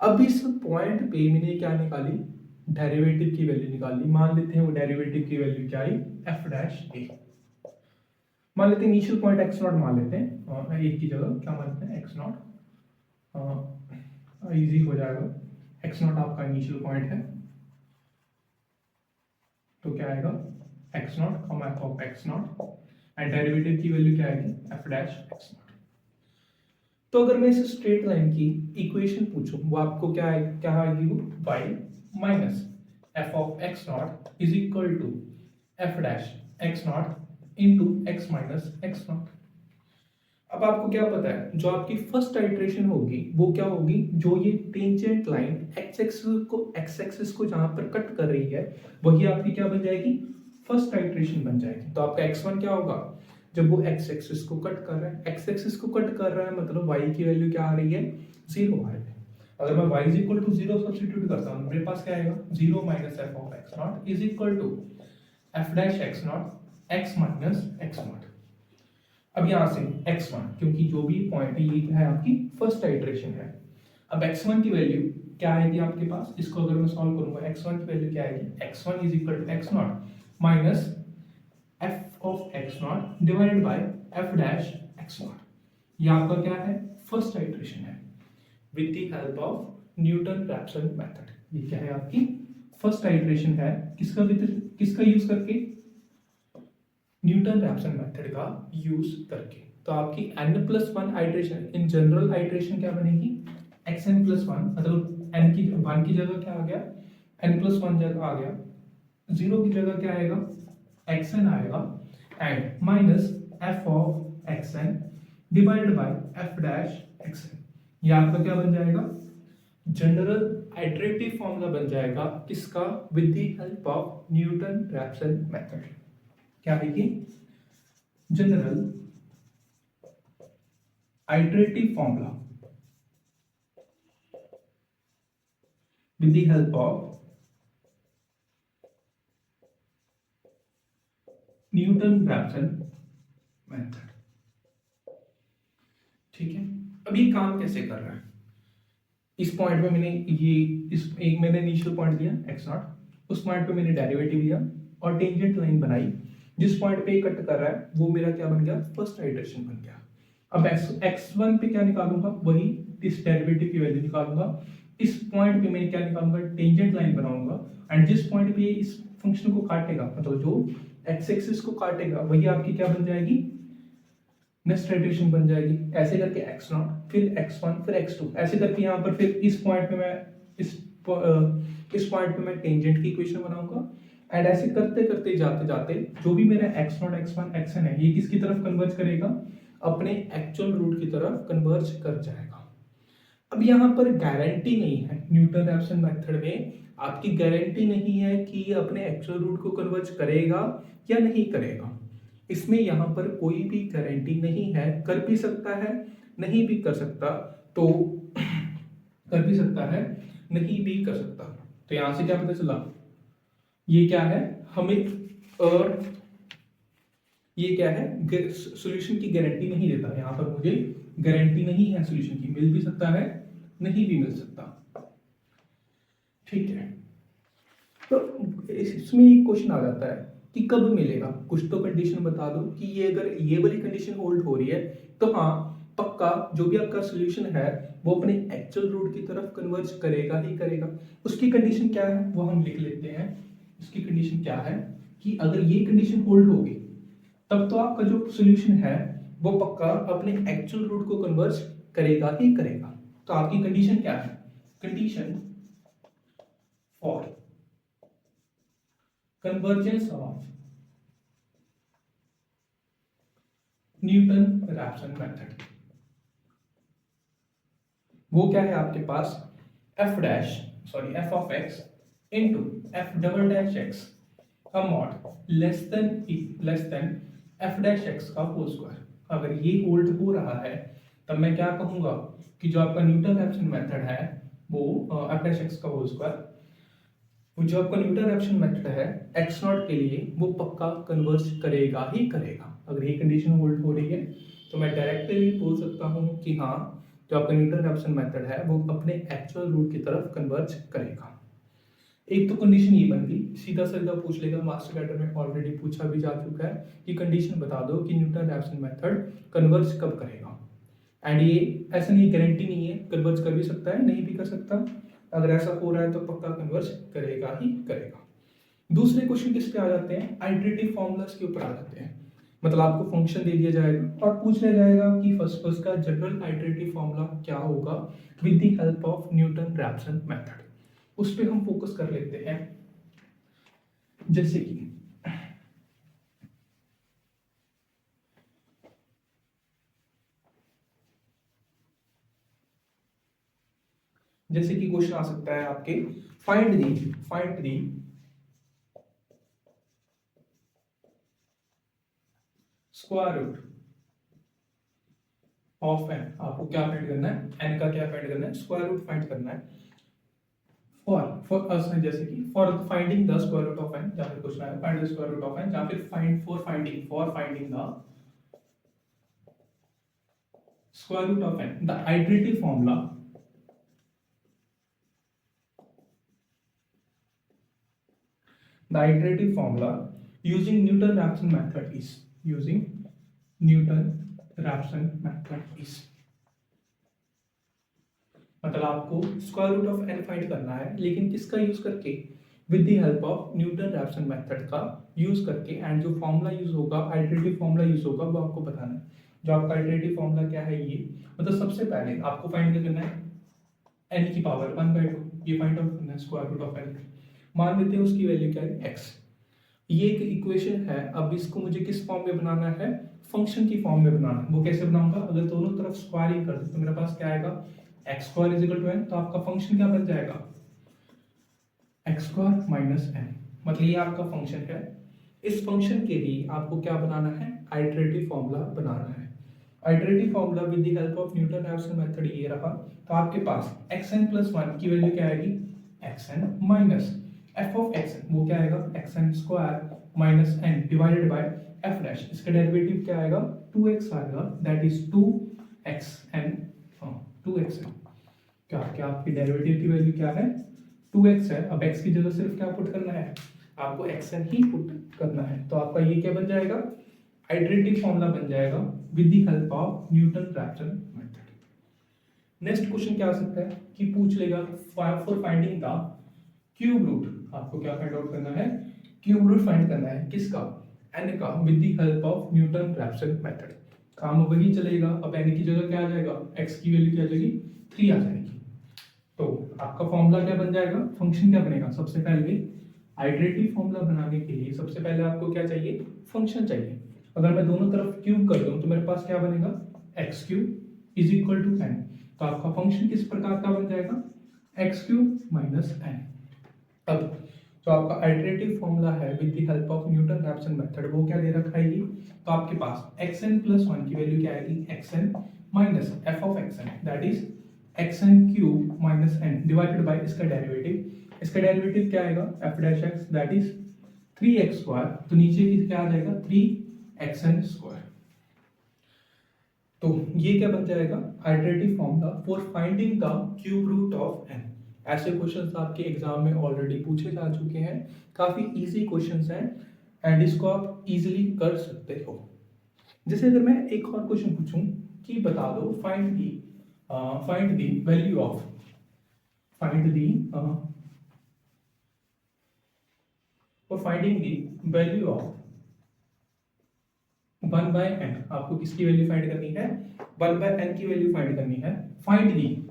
अब इस पॉइंट पे मैंने क्या निकाली? डेरिवेटिव की वैल्यू निकाली। मान लेते हैं वो डेरिवेटिव की वैल्यू क्या आई? एफ डैश ए। मान लेते हैं इनिशियल पॉइंट एक्स नॉट मान लेते हैं, एक की जगह क्या मान लेते हैं? X not. इजी हो जाएगा। एक्स नॉट आपका इनिशियल पॉइंट है, तो क्या आएगा? X not comma F of x not and derivative की वैल्यू क्या आएगी? F dash x not. तो अगर मैं इस स्ट्रेट लाइन की इक्वेशन पूछूं वो आपको क्या आएगी? क्या आएगी वो? y minus f of x not is equal to f dash x not into x minus x not. अब आपको क्या पता है, जो आपकी फर्स्ट आइट्रेशन होगी वो क्या होगी? जो ये टेंजेंट लाइन एक्स एक्सिस को जहां पर कट कर रही है वही आपकी क्या बन जाएगी? फर्स्ट आइट्रेशन बन जाएगी। तो आपका x1 क्या होगा? जब वो एक्स एक्सिस को कट कर रहा है, एक्स एक्सिस को कट कर रहा है मतलब y की वैल्यू क्या आ रही है? 0 आ रही है। अगर मैं y is equal to 0 substitute करता हूं मेरे पास क्या आएगा? 0 minus f of x not is equal to f dash x not x minus x not. अब यहां से x1, क्योंकि जो भी पॉइंट है ये क्या है? आपकी फर्स्ट आइट्रेशन है। अब x1 की वैल्यू क्या आएगी आपके पास? इसको अगर मैं सॉल्व करूंगा x1 की वैल्यू क्या आएगी? x1 is equal to x not minus f of x not divided by f dash x not. ये आपका क्या है? फर्स्ट आइट्रेशन है with the help of Newton Raphson method. ये क्या है? आपकी फर्स्ट आइट्रेशन है। किसका यूज करके? न्यूटन रैप्सन मेथड का यूज करके। तो आपकी n+1 iteration, in general iteration क्या बनेगी? xn+1, मतलब n की 1 की जगह क्या आ गया? n+1 जगह आ गया। 0 की जगह क्या आएगा? xn आएगा and minus f of xn divided by f dash xn। ये आपका क्या बन जाएगा? जनरल आइट्रेटिव फॉर्मूला बन जाएगा। किसका? With the help of Newton Raphson method. क्या है? General iterative formula with the help of Newton Raphson method. ठीक है, अब ये काम कैसे कर रहा है? इस पॉइंट पे मैंने मैंने इनिशियल पॉइंट लिया x नॉट, उस पॉइंट पे मैंने डेरिवेटिव लिया और टेंजेंट लाइन बनाई। जिस पॉइंट पे कट कर रहा है वो मेरा क्या बन गया? फर्स्ट आइट्रेशन बन गया। अब x1 पे क्या निकालूंगा? वही इस डेरिवेटिव की वैल्यू निकालूंगा इस पॉइंट पे मैं क्या निकालूंगा, टेंजेंट लाइन बनाऊंगा, एंड जिस पॉइंट पे इस फंक्शन को काटेगा, मतलब जो एक्स एक्सिस को काटेगा, वही आपकी क्या बन जाएगी, नेक्स्ट रेडिएशन बन जाएगी। ऐसे करके x0, फिर x1, फिर x2, ऐसे करके यहाँ पर फिर इस पॉइंट पे मैं इस पॉइंट पे मैं टेंजेंट की इक्वेशन बनाऊंगा, एंड ऐसे करते करते जाते जाते जो भी मेरा x0, x1, xn है, ये किसकी तरफ कन्वर्ज करेगा, अपने एक्चुअल रूट की तरफ कन्वर्ज कर जाएगा। अब यहाँ पर गारंटी नहीं है, न्यूटन-रैप्सन मेथड में आपकी गारंटी नहीं है कि ये अपने एक्चुअल रूट को कन्वर्ज करेगा या नहीं करेगा। इसमें यहाँ पर कोई भी गारंटी नहीं है, कर भी सकता है, नहीं भी कर सकता, तो कर भी सकता है, नहीं भी कर सकता। तो यहां से क्या पता चला, ये क्या है, हमें ये क्या है, सॉल्यूशन की गारंटी नहीं देता। यहाँ पर मुझे गारंटी नहीं है सॉल्यूशन की, मिल भी सकता है, नहीं भी मिल सकता। ठीक है, तो इसमें एक क्वेश्चन आ जाता है कि कब मिलेगा, कुछ तो कंडीशन बता दो कि ये अगर ये वाली कंडीशन होल्ड हो रही है तो हाँ पक्का जो भी आपका सॉल्यूशन है वो अपने एक्चुअल रूट की तरफ कन्वर्ज करेगा ही करेगा। उसकी कंडीशन क्या है वो हम लिख लेते हैं। उसकी कंडीशन क्या है कि अगर ये कंडीशन होल्ड होगी तब तो आपका जो सॉल्यूशन है वो पक्का अपने एक्चुअल रूट को कन्वर्ज करेगा ही करेगा। तो आपकी कंडीशन क्या है, condition for convergence of Newton-Raphson method, वो क्या है आपके पास, f of x into f double dash x का mod less then f dash x का होल स्क्वायर। अगर ये होल्ड हो रहा है तब मैं क्या कहूंगा कि जो आपका न्यूटन-रैप्सन मेथड है वो f डैश x का होल स्क्वायर, जो आपका न्यूटन-रैप्सन मेथड है x0 के लिए वो पक्का कन्वर्ज करेगा ही करेगा। अगर ये कंडीशन होल्ड हो रही है तो मैं डायरेक्टली बोल सकता हूं कि हाँ जो आपका न्यूटन-रैप्सन मेथड है वो अपने एक्चुअल रूट की तरफ कन्वर्ज करेगा। एक तो कंडीशन ये बन गई, सीधा सीधा पूछ लेगा, मास्टर कैडर में ऑलरेडी पूछा भी जा चुका है कि कंडीशन बता दो कि न्यूटन-रैप्सन मेथड कन्वर्ज कब करेगा। एंड ये ऐसा नहीं, गारंटी नहीं है, कन्वर्ज कर भी सकता है, नहीं भी कर सकता। अगर ऐसा हो रहा है तो पक्का कन्वर्ज करेगा ही करेगा। दूसरे क्वेश्चन किस पे आ जाते हैं, आइटरेटिव फॉर्मूलास के ऊपर आ जाते हैं। मतलब आपको फंक्शन दे दिया जाएगा और पूछ लिया जाएगा कि फर्स्ट का जनरल आइटरेटिव फॉर्मूला क्या होगा with the help of Newton-Raphson method. उस पे हम फोकस कर लेते हैं। जैसे कि क्वेश्चन आ सकता है आपके, find the square root of n। आपको क्या फाइंड करना है, n का क्या फाइंड करना है, स्क्वायर रूट फाइंड करना है। फॉर अस जैसे कि for finding the square root of n, जहां पे क्वेश्चन आया find the square root of n, जहां पे for finding the square root of n, the iterative formula using Newton-Raphson method is मतलब आपको square root of n find करना है, लेकिन किसका यूज करके, with the help of Newton-Raphson method का यूज करके। एंड जो फॉर्मूला यूज होगा, आइटरेटिव फॉर्मूला यूज होगा, वो आपको बताना है। जो आपका आइटरेटिव फॉर्मूला क्या है, ये मतलब सबसे पहले आपको फाइंड करना है n की पावर 1/2, ये फाइंड आउट करना है स्क्वायर रूट ऑफ n। मान लेते हैं उसकी वैल्यू क्या है, x। ये एक इक्वेशन है, अब इसको मुझे किस फॉर्म में बनाना है, फंक्शन की फॉर्म में बनाना है। वो कैसे बनाऊंगा, अगर दोनों तरफ स्क्वायरिंग कर दो तो मेरे पास क्या आएगा, x square is equal to n। तो आपका फंक्शन क्या बन जाएगा, x स्क्वायर माइनस n। मतलब ये आपका फंक्शन है। इस फंक्शन के लिए आपको क्या बनाना है, आइटरेटिव फॉर्मूला बनाना है। Iterative formula with the help of Newton-Raphson method ये रहा। तो आपके पास xn प्लस 1 की वैल्यू क्या आएगी, xn minus f of xn, वो क्या आएगा, xn square minus n divided by f dash. इसका डेरिवेटिव क्या आएगा, 2x आएगा, दैट इज 2xn, 2xn। क्या क्या आपकी डेरिवेटिव की वैल्यू क्या है, 2x है। अब x की जगह सिर्फ क्या पुट करना है, आपको xn ही पुट करना है। तो आपका ये क्या बन जाएगा, आइटरेटिव फॉर्मूला बन जाएगा with the help of Newton-Raphson method. Next question क्या आ सकता है कि पूछ लेगा for finding the cube root. आपको क्या फाइंड आउट करना है, क्यूब रूट फाइंड करना है किसका, एन का, with the help of Newton Raphson method. काम वही चलेगा, अब एन की जगह क्या आ जाएगा, एक्स की वैल्यू क्या आ जाएगी, 3 आ जाएगी। तो आपका फॉर्मूला क्या बन जाएगा, फंक्शन क्या बनेगा, सबसे पहले आइटरेटिव फॉर्मूला बनाने के लिए सबसे पहले आपको क्या चाहिए, फंक्शन चाहिए। अगर मैं दोनों तरफ क्यूब कर दूं तो मेरे पास क्या बनेगा, x cube is equal to n. तो आपका फंक्शन किस प्रकार का बन जाएगा, एक्स क्यूब माइनस एन। अब जो आपका आइटरेटिव फॉर्मूला है with the help of Newton Raphson method, वो क्या दे रखा है, तो आपके पास xn प्लस 1 की वैल्यू क्या आएगी, xn minus f of xn that is xn cube minus n divided bye इसका डेरिवेटिव। इसका डेरिवेटिव क्या आएगा, f dash x that is 3x square, तो नीचे की क्या आ जाएगा 3xn स्क्वायर। तो ये क्या बन जाएगा, iterative formula for finding the cube root of n। ऐसे क्वेश्चंस आपके एग्जाम में ऑलरेडी पूछे जा चुके हैं, काफी इजी क्वेश्चंस हैं एंड इसको आप इजीली कर सकते हो। जैसे अगर मैं एक और क्वेश्चन पूछूं कि बता दो find the value of finding the value of 1 by n। आपको किसकी वैल्यू फाइंड करनी है, 1 बाय n की वैल्यू फाइंड करनी है। फाइंड दी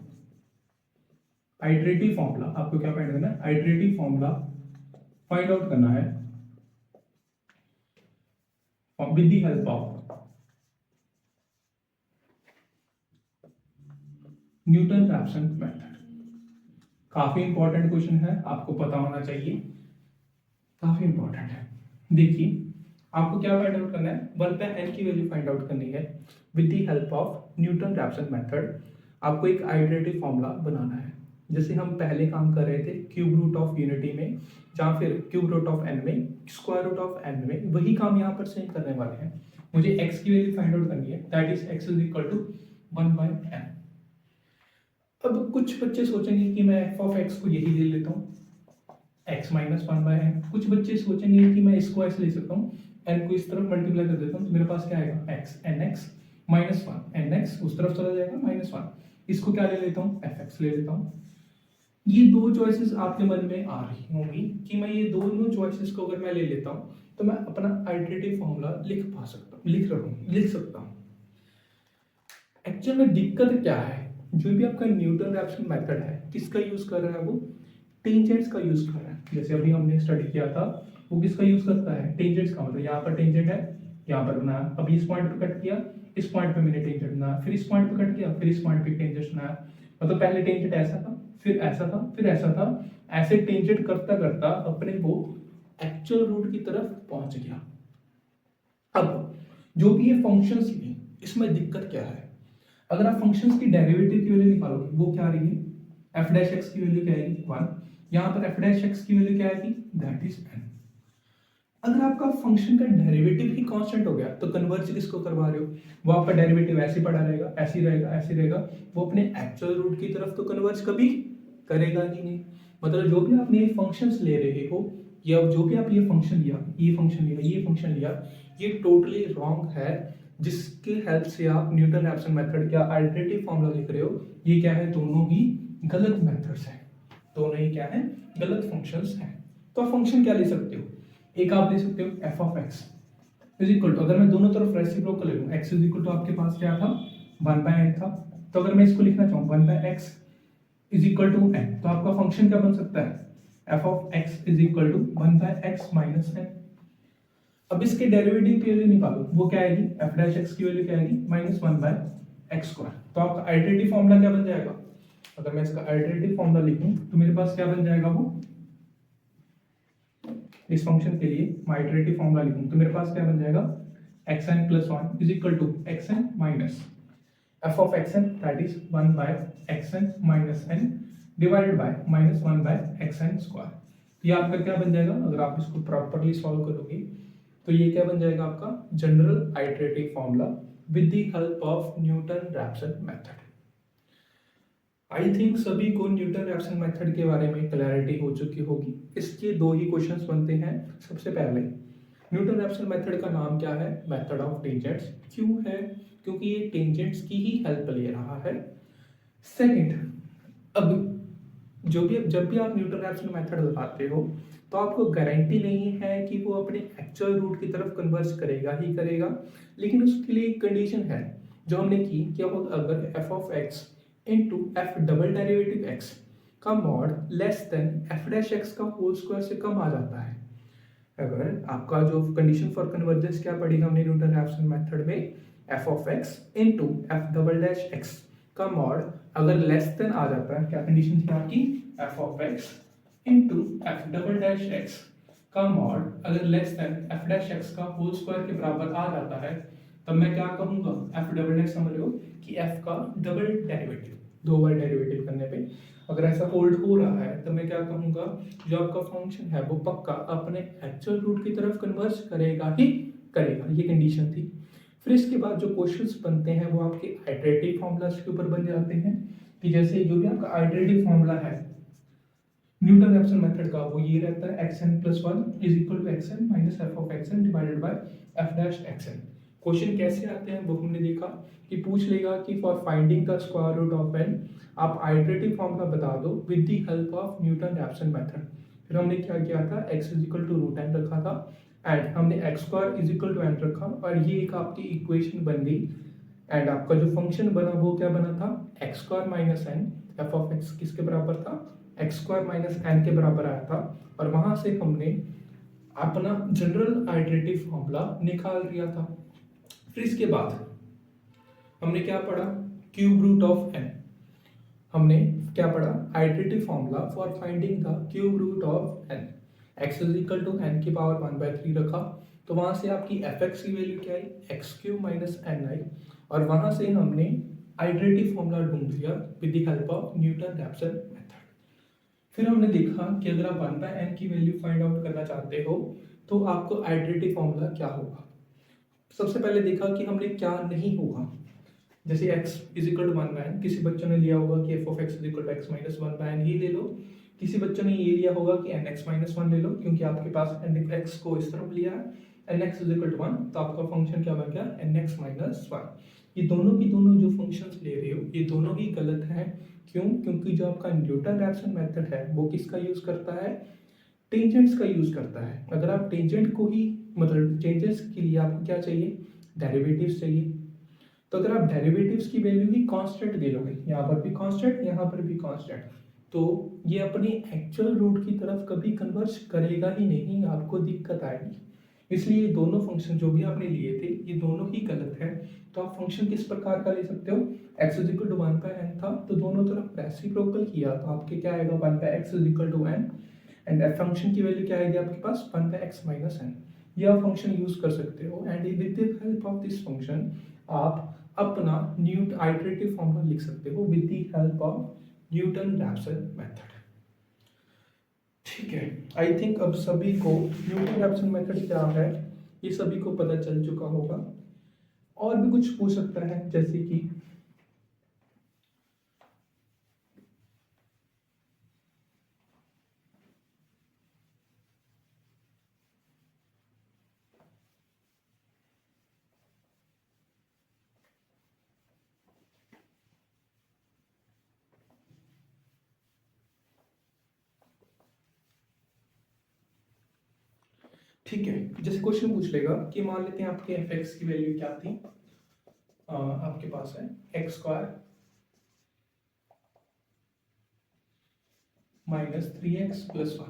आइटरेटिव फॉर्मूला, आपको क्या फाइंड करना है, आइटरेटिव फॉर्मूला फाइंड आउट करना है with the help of Newton Raphson method. काफी इंपॉर्टेंट क्वेश्चन है, आपको पता होना चाहिए, काफी इंपॉर्टेंट है। देखिए आपको क्या फाइंड आउट करना है, 1 बाय n की वैल्यू फाइंड आउट करनी है with the help of Newton Raphson method. आपको एक आइटरेटिव फॉर्मूला बनाना है, जैसे हम पहले काम कर रहे थे क्यूब रूट ऑफ यूनिटी में, या फिर क्यूब रूट ऑफ n में, स्क्वायर रूट ऑफ n में, वही काम यहाँ पर सेम करने वाले हैं। मुझे x की वैल्यू फाइंड आउट करनी है that is x is equal to 1 by n। अब कुछ बच्चे सोचेंगे कि मैं f ऑफ x को यही ले लेता हूँ, x माइनस 1 बाय n। कुछ बच्चे सोचेंगे कि मैं इसको ऐसे ले सकता हूँ, n को इस तरफ मल्टीप्लाई कर देता हूँ, तो मेरे पास क्या आएगा x nx माइनस 1, nx उस तरफ चला जाएगा माइनस 1, इसको क्या ले लेता हूँ, fx ले लेता हूँ। ये दो चॉइसेस आपके मन में आ रही होंगी कि मैं ये दोनों चॉइसेस को अगर मैं ले लेता हूँ तो मैं अपना आइटरेटिव फॉर्मूला लिख सकता हूँ। एक्चुअल में दिक्कत क्या है, जो भी आपका न्यूटन रैप्सन मेथड है किसका यूज कर रहा है, वो टेंजेंट्स का यूज कर रहा है। जैसे अभी हमने स्टडी किया था, वो किसका यूज करता है, टेंजेंट्स का। मतलब यहाँ पर टेंजेंट है, यहाँ पर बनाया, अभी इस पॉइंट पे कट किया, इस पॉइंट पे मैंने टेंजेंट बनाया, फिर इस पॉइंट पे कट किया, फिर इस पॉइंट पे टेंजेंट बनाया। मतलब पहले टेंजेंट ऐसा था, फिर ऐसा था, फिर ऐसा था, ऐसे टेंजेंट करता करता अपने वो एक्चुअल रूट की तरफ पहुंच गया। अब जो भी ये फंक्शंस लिए, इसमें दिक्कत क्या है, अगर आप फंक्शंस की डेरिवेटिव की वैल्यू निकालोगे, वो क्या आ रही है, f डैश x की वैल्यू क्या आएगी 1, यहाँ पर f डैश x की वैल्यू क्या आएगी, दैट इज n। अगर आपका फंक्शन का डेरिवेटिव ही कांस्टेंट हो गया तो कन्वर्ज किसको करवा रहे हो, वो आपका डेरिवेटिव ऐसे पड़ा रहेगा, ऐसे रहेगा, ऐसे रहेगा, वो अपने एक्चुअल रूट की तरफ तो कन्वर्ज कभी करेगा ही नहीं। मतलब जो भी आप ये फंक्शंस ले रहे हो, या जो भी आप ये फंक्शन लिया, ये फंक्शन लिया, ये फंक्शन लिया, ये टोटली रॉन्ग है। जिसके हेल्प से आप न्यूटन रैप्सन मेथड का अल्टरनेटिव फॉर्मूला लिख रहे हो, ये क्या है, दोनों ही गलत मेथड्स हैं, दोनों ही क्या है, गलत फंक्शंस हैं। तो आप फंक्शन क्या ले सकते हो, एक आप ले सकते हो f of x is equal to, अगर मैं दोनों तरफ रेसिप्रोकल ले लूं, x इज इक्वल टू आपके पास क्या था 1 बाय n था, तो अगर मैं इसको लिखना चाहूं 1 by x is equal to n, तो आपका फंक्शन क्या बन सकता है, f of x is equal to 1 by x minus n। अब इसके डेरिवेटिव की वैल्यू निकालो, वो क्या आएगी, f डैश x की वैल्यू क्या आएगी माइनस 1 बाय x स्क्वायर। तो आपका आइटरेटिव फॉर्मूला क्या बन जाएगा, अगर मैं इसका आइटरेटिव फॉर्मूला लिखूं तो मेरे पास क्या बन जाएगा, वो इस फंक्शन के लिए मैं आइटरेटिव फॉर्मूला लिखूं तो मेरे पास क्या बन जाएगा, xn plus 1 is equal to xn minus f of xn that is 1 by xn minus n divided by minus 1 by xn square. ये आपका क्या बन जाएगा, अगर आप इसको प्रॉपर्ली सॉल्व करोगे तो ये क्या बन जाएगा, आपका general iterative formula with the help of Newton Raphson method. I think सभी को न्यूटन रैप्सन मेथड के बारे में क्लैरिटी हो चुकी होगी। इसके दो ही क्वेश्चंस बनते हैं। सबसे पहले न्यूटन रैप्सन मेथड का नाम क्या है, मेथड ऑफ टेंजेंट्स। क्यों है, क्योंकि ये टेंजेंट्स की ही हेल्प ले रहा है। सेकंड, अब जब भी आप न्यूटन रैप्सन मेथड लगाते हो तो आपको गारंटी नहीं है कि वो अपने एक्चुअल रूट की तरफ कन्वर्ज करेगा ही करेगा, लेकिन उसके लिए एक कंडीशन है जो हमने की कि अगर F of X into F double derivative X का mod less than F dash X का होल स्क्वायर से कम आ जाता है। अगर आपका जो कंडीशन फॉर कन्वर्जेंस क्या पड़ेगा हमने न्यूटन रैप्सन मेथड में, F of X into F double dash X का मॉड अगर लेस देन आ जाता है, क्या कंडीशन थी आपकी, F of X into F double dash X का मॉड अगर less than F dash X का होल स्क्वायर के बराबर आ जाता है, तब मैं क्या कहूंगा, एफ डबल डैश समझ लो कि एफ का डबल डेरिवेटिव, दो बार डेरिवेटिव करने पे अगर ऐसा होल्ड हो रहा है तो मैं क्या कहूंगा, जो आपका फंक्शन है वो पक्का अपने एक्चुअल रूट की तरफ कन्वर्ज करेगा ही करेगा, ये कंडीशन थी। फिर इसके बाद जो क्वेश्चंस बनते हैं वो आपके आइटरेटिव फॉर्मूलास के ऊपर बन जाते हैं कि जैसे जो भी आपका आइटरेटिव फॉर्मूला है न्यूटन रैप्सन मेथड का वो ये रहता है xn + 1 is equal to xn minus f of xn divided by f dash xn। Question कैसे आते हैं वो हमने देखा कि पूछ लेगा कि for finding the square root of n आप आइटरेटिव फॉर्मूला बता दो with the help of Newton Raphson method. फिर हमने क्या किया था, x is equal to root n रखा था एंड हमने x square is equal to n रखा और ये एक आपकी इक्वेशन बन गई एंड आपका जो फंक्शन बना वो क्या बना था, x square minus n, f of x किसके बराबर था, एक्स स्क्वायर माइनस एन के बराबर आया था और वहां से हमने अपना जनरल आइटरेटिव फॉर्मूला निकाल दिया था। फिर इसके बाद हमने क्या पढ़ा, क्यूब रूट ऑफ एन, हमने क्या पढ़ा, iterative formula for finding the cube root of n, x is equal to n की पावर 1/3 रखा तो वहां से आपकी एफ एक्स की वैल्यू क्या आई, एक्स क्यूब माइनस एन आई और वहां से हमने आइटरेटिव फॉर्मूला ढूंढ लिया with the help of Newton Raphson method. फिर हमने देखा कि अगर आप 1/n की वैल्यू फाइंड आउट करना चाहते हो तो आपको आइटरेटिव फॉर्मूला क्या होगा। सबसे पहले देखा कि हमने क्या नहीं होगा, जैसे x is equal to 1/n, किसी बच्चों ने लिया होगा कि f of x is equal to x minus 1/n ही ले लो, किसी बच्चों ने ये लिया होगा कि nx माइनस 1 ले लो क्योंकि आपके पास nx को इस तरफ लिया है, nx इज इक्वल टू 1 तो आपका फंक्शन क्या बन गया, nx माइनस 1। ये दोनों की दोनों जो फंक्शंस ले रहे हो ये दोनों ही गलत हैं। क्यों, क्योंकि जो आपका न्यूटन रैप्सन मेथड है वो किसका यूज करता है, टेंजेंट्स का यूज करता है। अगर आप टेंजेंट को ही मतलब टेंजेंट्स के लिए आपको क्या चाहिए, डेरिवेटिव्स चाहिए, तो अगर आप डेरिवेटिव्स की वैल्यू ही कांस्टेंट दे लोगे, यहाँ पर भी कांस्टेंट यहाँ पर भी कांस्टेंट, तो ये अपनी एक्चुअल रूट की तरफ कभी कन्वर्ज करेगा ही नहीं, आपको दिक्कत आएगी। इसलिए ये दोनों फंक्शन जो भी आपने लिए थे ये दोनों ही गलत है। तो आप फंक्शन किस प्रकार का ले सकते हो, x is equal to 1/n था तो दोनों तरफ रेसिप्रोकल किया तो आपके क्या आएगा, 1/x is equal to n and f function की वैल्यू क्या आएगी आपके पास, 1/x माइनस n। ये आप फंक्शन यूज कर सकते हो and with the help of this function आप अपना न्यूटन आइटरेटिव फॉर्मूला लिख सकते हो with the help of Newton Raphson method. ठीक है, आई थिंक अब सभी को न्यूटन रैप्सन मेथड क्या है ये सभी को पता चल चुका होगा। और भी कुछ पूछ सकता है जैसे कि ठीक है, जैसे क्वेश्चन पूछ लेगा कि मान लेते हैं आपके एफ एक्स की वैल्यू क्या थी, आपके पास है x square minus 3x plus 1।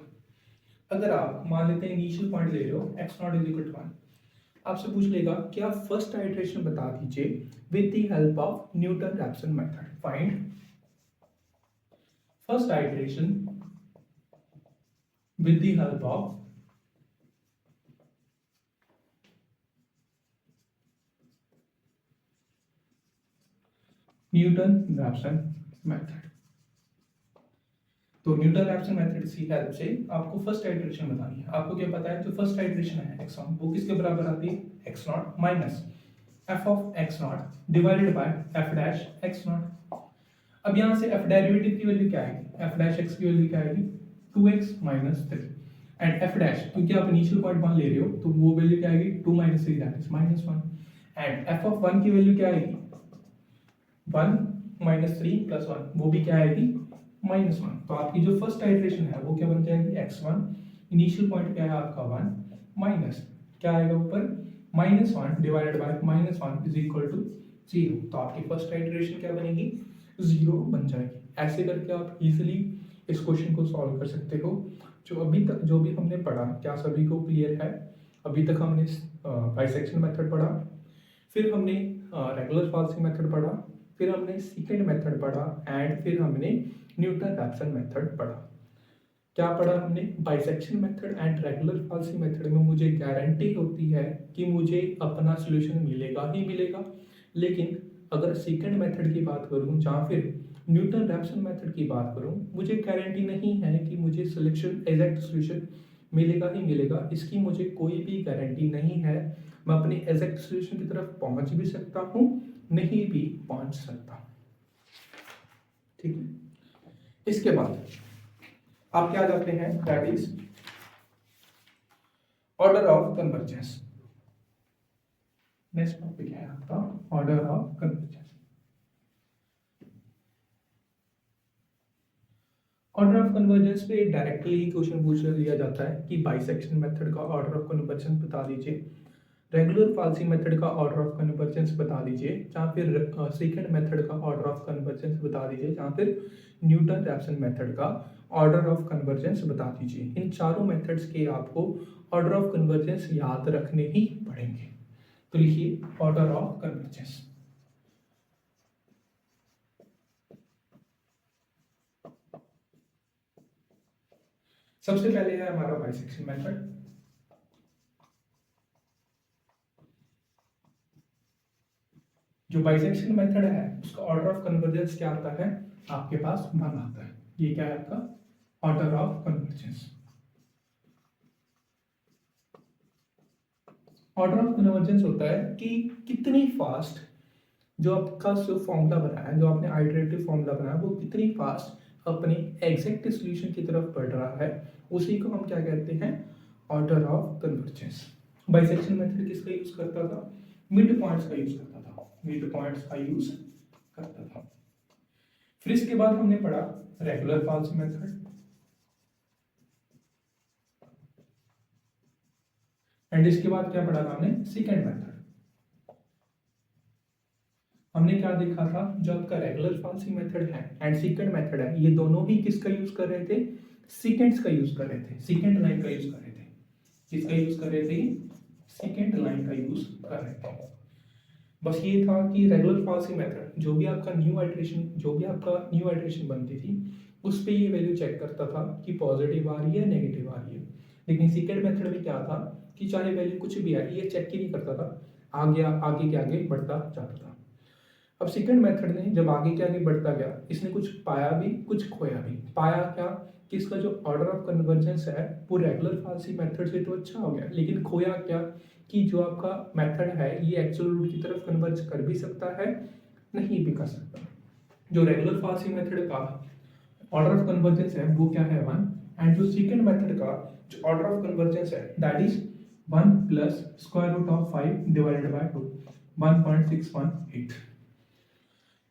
अगर आप मान लेते हैं इनिशियल पॉइंट ले रहे हो x naught is equal to 1, आपसे पूछ लेगा कि आप फर्स्ट आइटरेशन बता दीजिए with the help of Newton Raphson method. Find first iteration with the help of Newton Raphson method. तो न्यूटन रैप्सन मेथड की हेल्प से आपको फर्स्ट आइटरेशन बतानी है। आपको क्या पता है जो फर्स्ट आइटरेशन है x नॉट वो किसके बराबर आती है, x not minus f of x not divided by f dash x not. अब यहां से f डेरिवेटिव की वैल्यू क्या आएगी, f डैश x की वैल्यू क्या आएगी 2x minus 3 and f dash क्योंकि आप इनिशियल पॉइंट 1 ले रहे हो तो वो वैल्यू क्या आएगी 2 minus 3 that is -1 and f of 1 की वैल्यू क्या आएगी 1 -3 + 1, वो भी क्या आएगी -1। तो आपकी जो फर्स्ट आइटरेशन है वो क्या बन जाएगी x1, इनिशियल पॉइंट क्या है आपका 1, माइनस क्या आएगा ऊपर -1 divided by -1 is equal to 0। तो आपकी फर्स्ट आइटरेशन क्या बनेगी 0 बन जाएगी। ऐसे करके आप इजीली इस क्वेश्चन को सॉल्व कर सकते हो। जो अभी तक जो भी हमने पढ़ा क्या सभी को क्लियर है? अभी तक हमने बाइसेक्शन मेथड पढ़ा, फिर हमने रेगुलर फॉल्सिंग मेथड पढ़ा, फिर हमने सेकंड मेथड पढ़ा एंड फिर हमने न्यूटन रैप्सन मेथड पढ़ा। क्या पढ़ा हमने? Bisection method and regular falsi method में मुझे गारंटी होती है कि मुझे अपना सॉल्यूशन मिलेगा ही मिलेगा। लेकिन अगर सेकंड मेथड की बात करूं या फिर न्यूटन रैप्सन मेथड की बात करूं, मुझे गारंटी नहीं है कि मुझे सॉल्यूशन एग्जैक्ट सॉल्यूशन मिलेगा ही मिलेगा। इसकी मुझे कोई भी गारंटी नहीं है। मैं अपने एग्जैक्ट सॉल्यूशन की तरफ पहुंच भी सकता हूं, नहीं भी पहुंच सकता। ठीक है, इसके बाद आप क्या जाते हैं, that is order of convergence. Next topic है आपका order of convergence. Order of convergence पे डायरेक्टली क्वेश्चन पूछ लिया जाता है कि बाइसेक्शन मेथड का ऑर्डर ऑफ कन्वर्जेंस बता दीजिए, रेगुलर फॉल्सिंग मेथड का ऑर्डर ऑफ कन्वर्जेंस बता दीजिए, या फिर सेकंड मेथड का ऑर्डर ऑफ कन्वर्जेंस बता दीजिए, या फिर न्यूटन रैप्सन मेथड का ऑर्डर ऑफ कन्वर्जेंस बता दीजिए। इन चारों मेथड्स के आपको ऑर्डर ऑफ कन्वर्जेंस याद रखने ही पड़ेंगे। तो लिखिए ऑर्डर ऑफ कन्वर्जेंस। सबसे पहले है हमारा बाइसेक्शन मेथड। जो बाइसेक्शन मेथड है उसका ऑर्डर ऑफ कन्वर्जेंस क्या आता है आपके पास 1 आता है। ये क्या है आपका order of convergence. Order of convergence होता है कि कितनी फास्ट जो आपका जो फॉर्मूला बनाया है, जो आपने आइटरेटिव फॉर्मूला बनाया वो कितनी फास्ट अपने एग्जैक्ट सॉल्यूशन की तरफ बढ़ रहा है, उसी को हम क्या कहते हैं order of convergence. Bisection method किसका यूज करता था? मिड पॉइंट्स का यूज करता था, मिड पॉइंट्स का यूज करता था। फिर इसके बाद हमने पढ़ा रेगुलर फॉल्सिंग मेथड एंड इसके बाद क्या पढ़ा था हमने सेकंड मेथड। हमने क्या देखा था, जो आपका रेगुलर फॉल्सिंग मेथड है एंड सेकंड मेथड है, ये दोनों ही किसका यूज कर रहे थे? सेकेंड्स का यूज कर रहे थे, सेकंड लाइन का यूज कर रहे थे। किसका यूज कर रहे थे? सेकंड लाइन का यूज कर रहे थे। बस ये था कि रेगुलर फॉल्सिंग मेथड जो भी आपका न्यू आइटरेशन बनती थी उस पे ये वैल्यू चेक करता था कि पॉजिटिव आ रही है नेगेटिव आ रही है। लेकिन सेकंड मेथड में क्या था कि चाहे वैल्यू कुछ भी आए ये चेक ही नहीं करता था, आगे के आगे बढ़ता जाता था। अब सेकंड मेथड ने जब आगे के आगे बढ़ता गया, इसने कुछ पाया भी कुछ खोया भी। पाया क्या कि इसका जो ऑर्डर ऑफ कन्वर्जेंस है वो रेगुलर फॉल्सिंग मेथड से तो अच्छा हो गया, लेकिन खोया क्या कि जो आपका मेथड है ये एक्चुअल रूट की तरफ कन्वर्ज कर भी सकता है, नहीं भी कर सकता। जो रेगुलर फॉल्सिंग मेथड का ऑर्डर ऑफ कन्वर्जेंस है वो क्या है 1, एंड जो सेकंड मेथड का जो ऑर्डर ऑफ कन्वर्जेंस है that is 1 plus square root of 5 divided by 2, 1.618,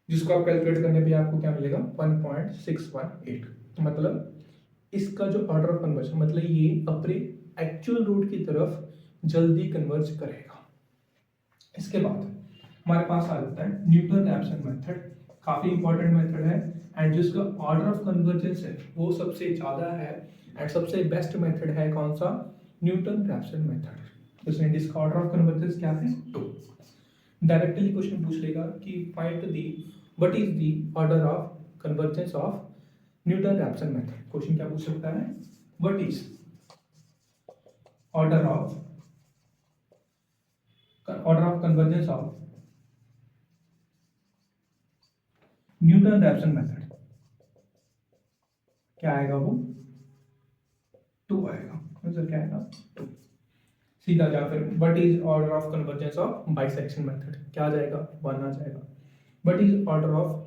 जिसको आप कैलकुलेट करने पे आपको क्या मिलेगा 1.618। मतलब इसका जो ऑर्डर ऑफ कन्वर्जन मतलब ये अपने एक्चुअल रूट की तरफ जल्दी कन्वर्ज करेगा। इसके बाद हमारे पास आ जाता है न्यूटन रैप्सन मेथड, काफी इंपॉर्टेंट मेथड है एंड जिसका ऑर्डर ऑफ कन्वर्जेंस है वो सबसे ज्यादा है एंड सबसे बेस्ट मेथड है कौन सा? Newton Raphson method. इसमें इसका ऑर्डर ऑफ कन्वर्जेंस क्या है 2। डायरेक्टली क्वेश्चन पूछ लेगा कि find the what is the order of convergence of Newton Raphson method. Question क्या पूछ सकता है? What is order of convergence of Newton Raphson method. क्या आएगा वो 2 आएगा। आंसर क्या आएगा 2। सीधा जा फिर what is order of convergence of bisection method, क्या आ जाएगा 1 आ जाएगा। What is order of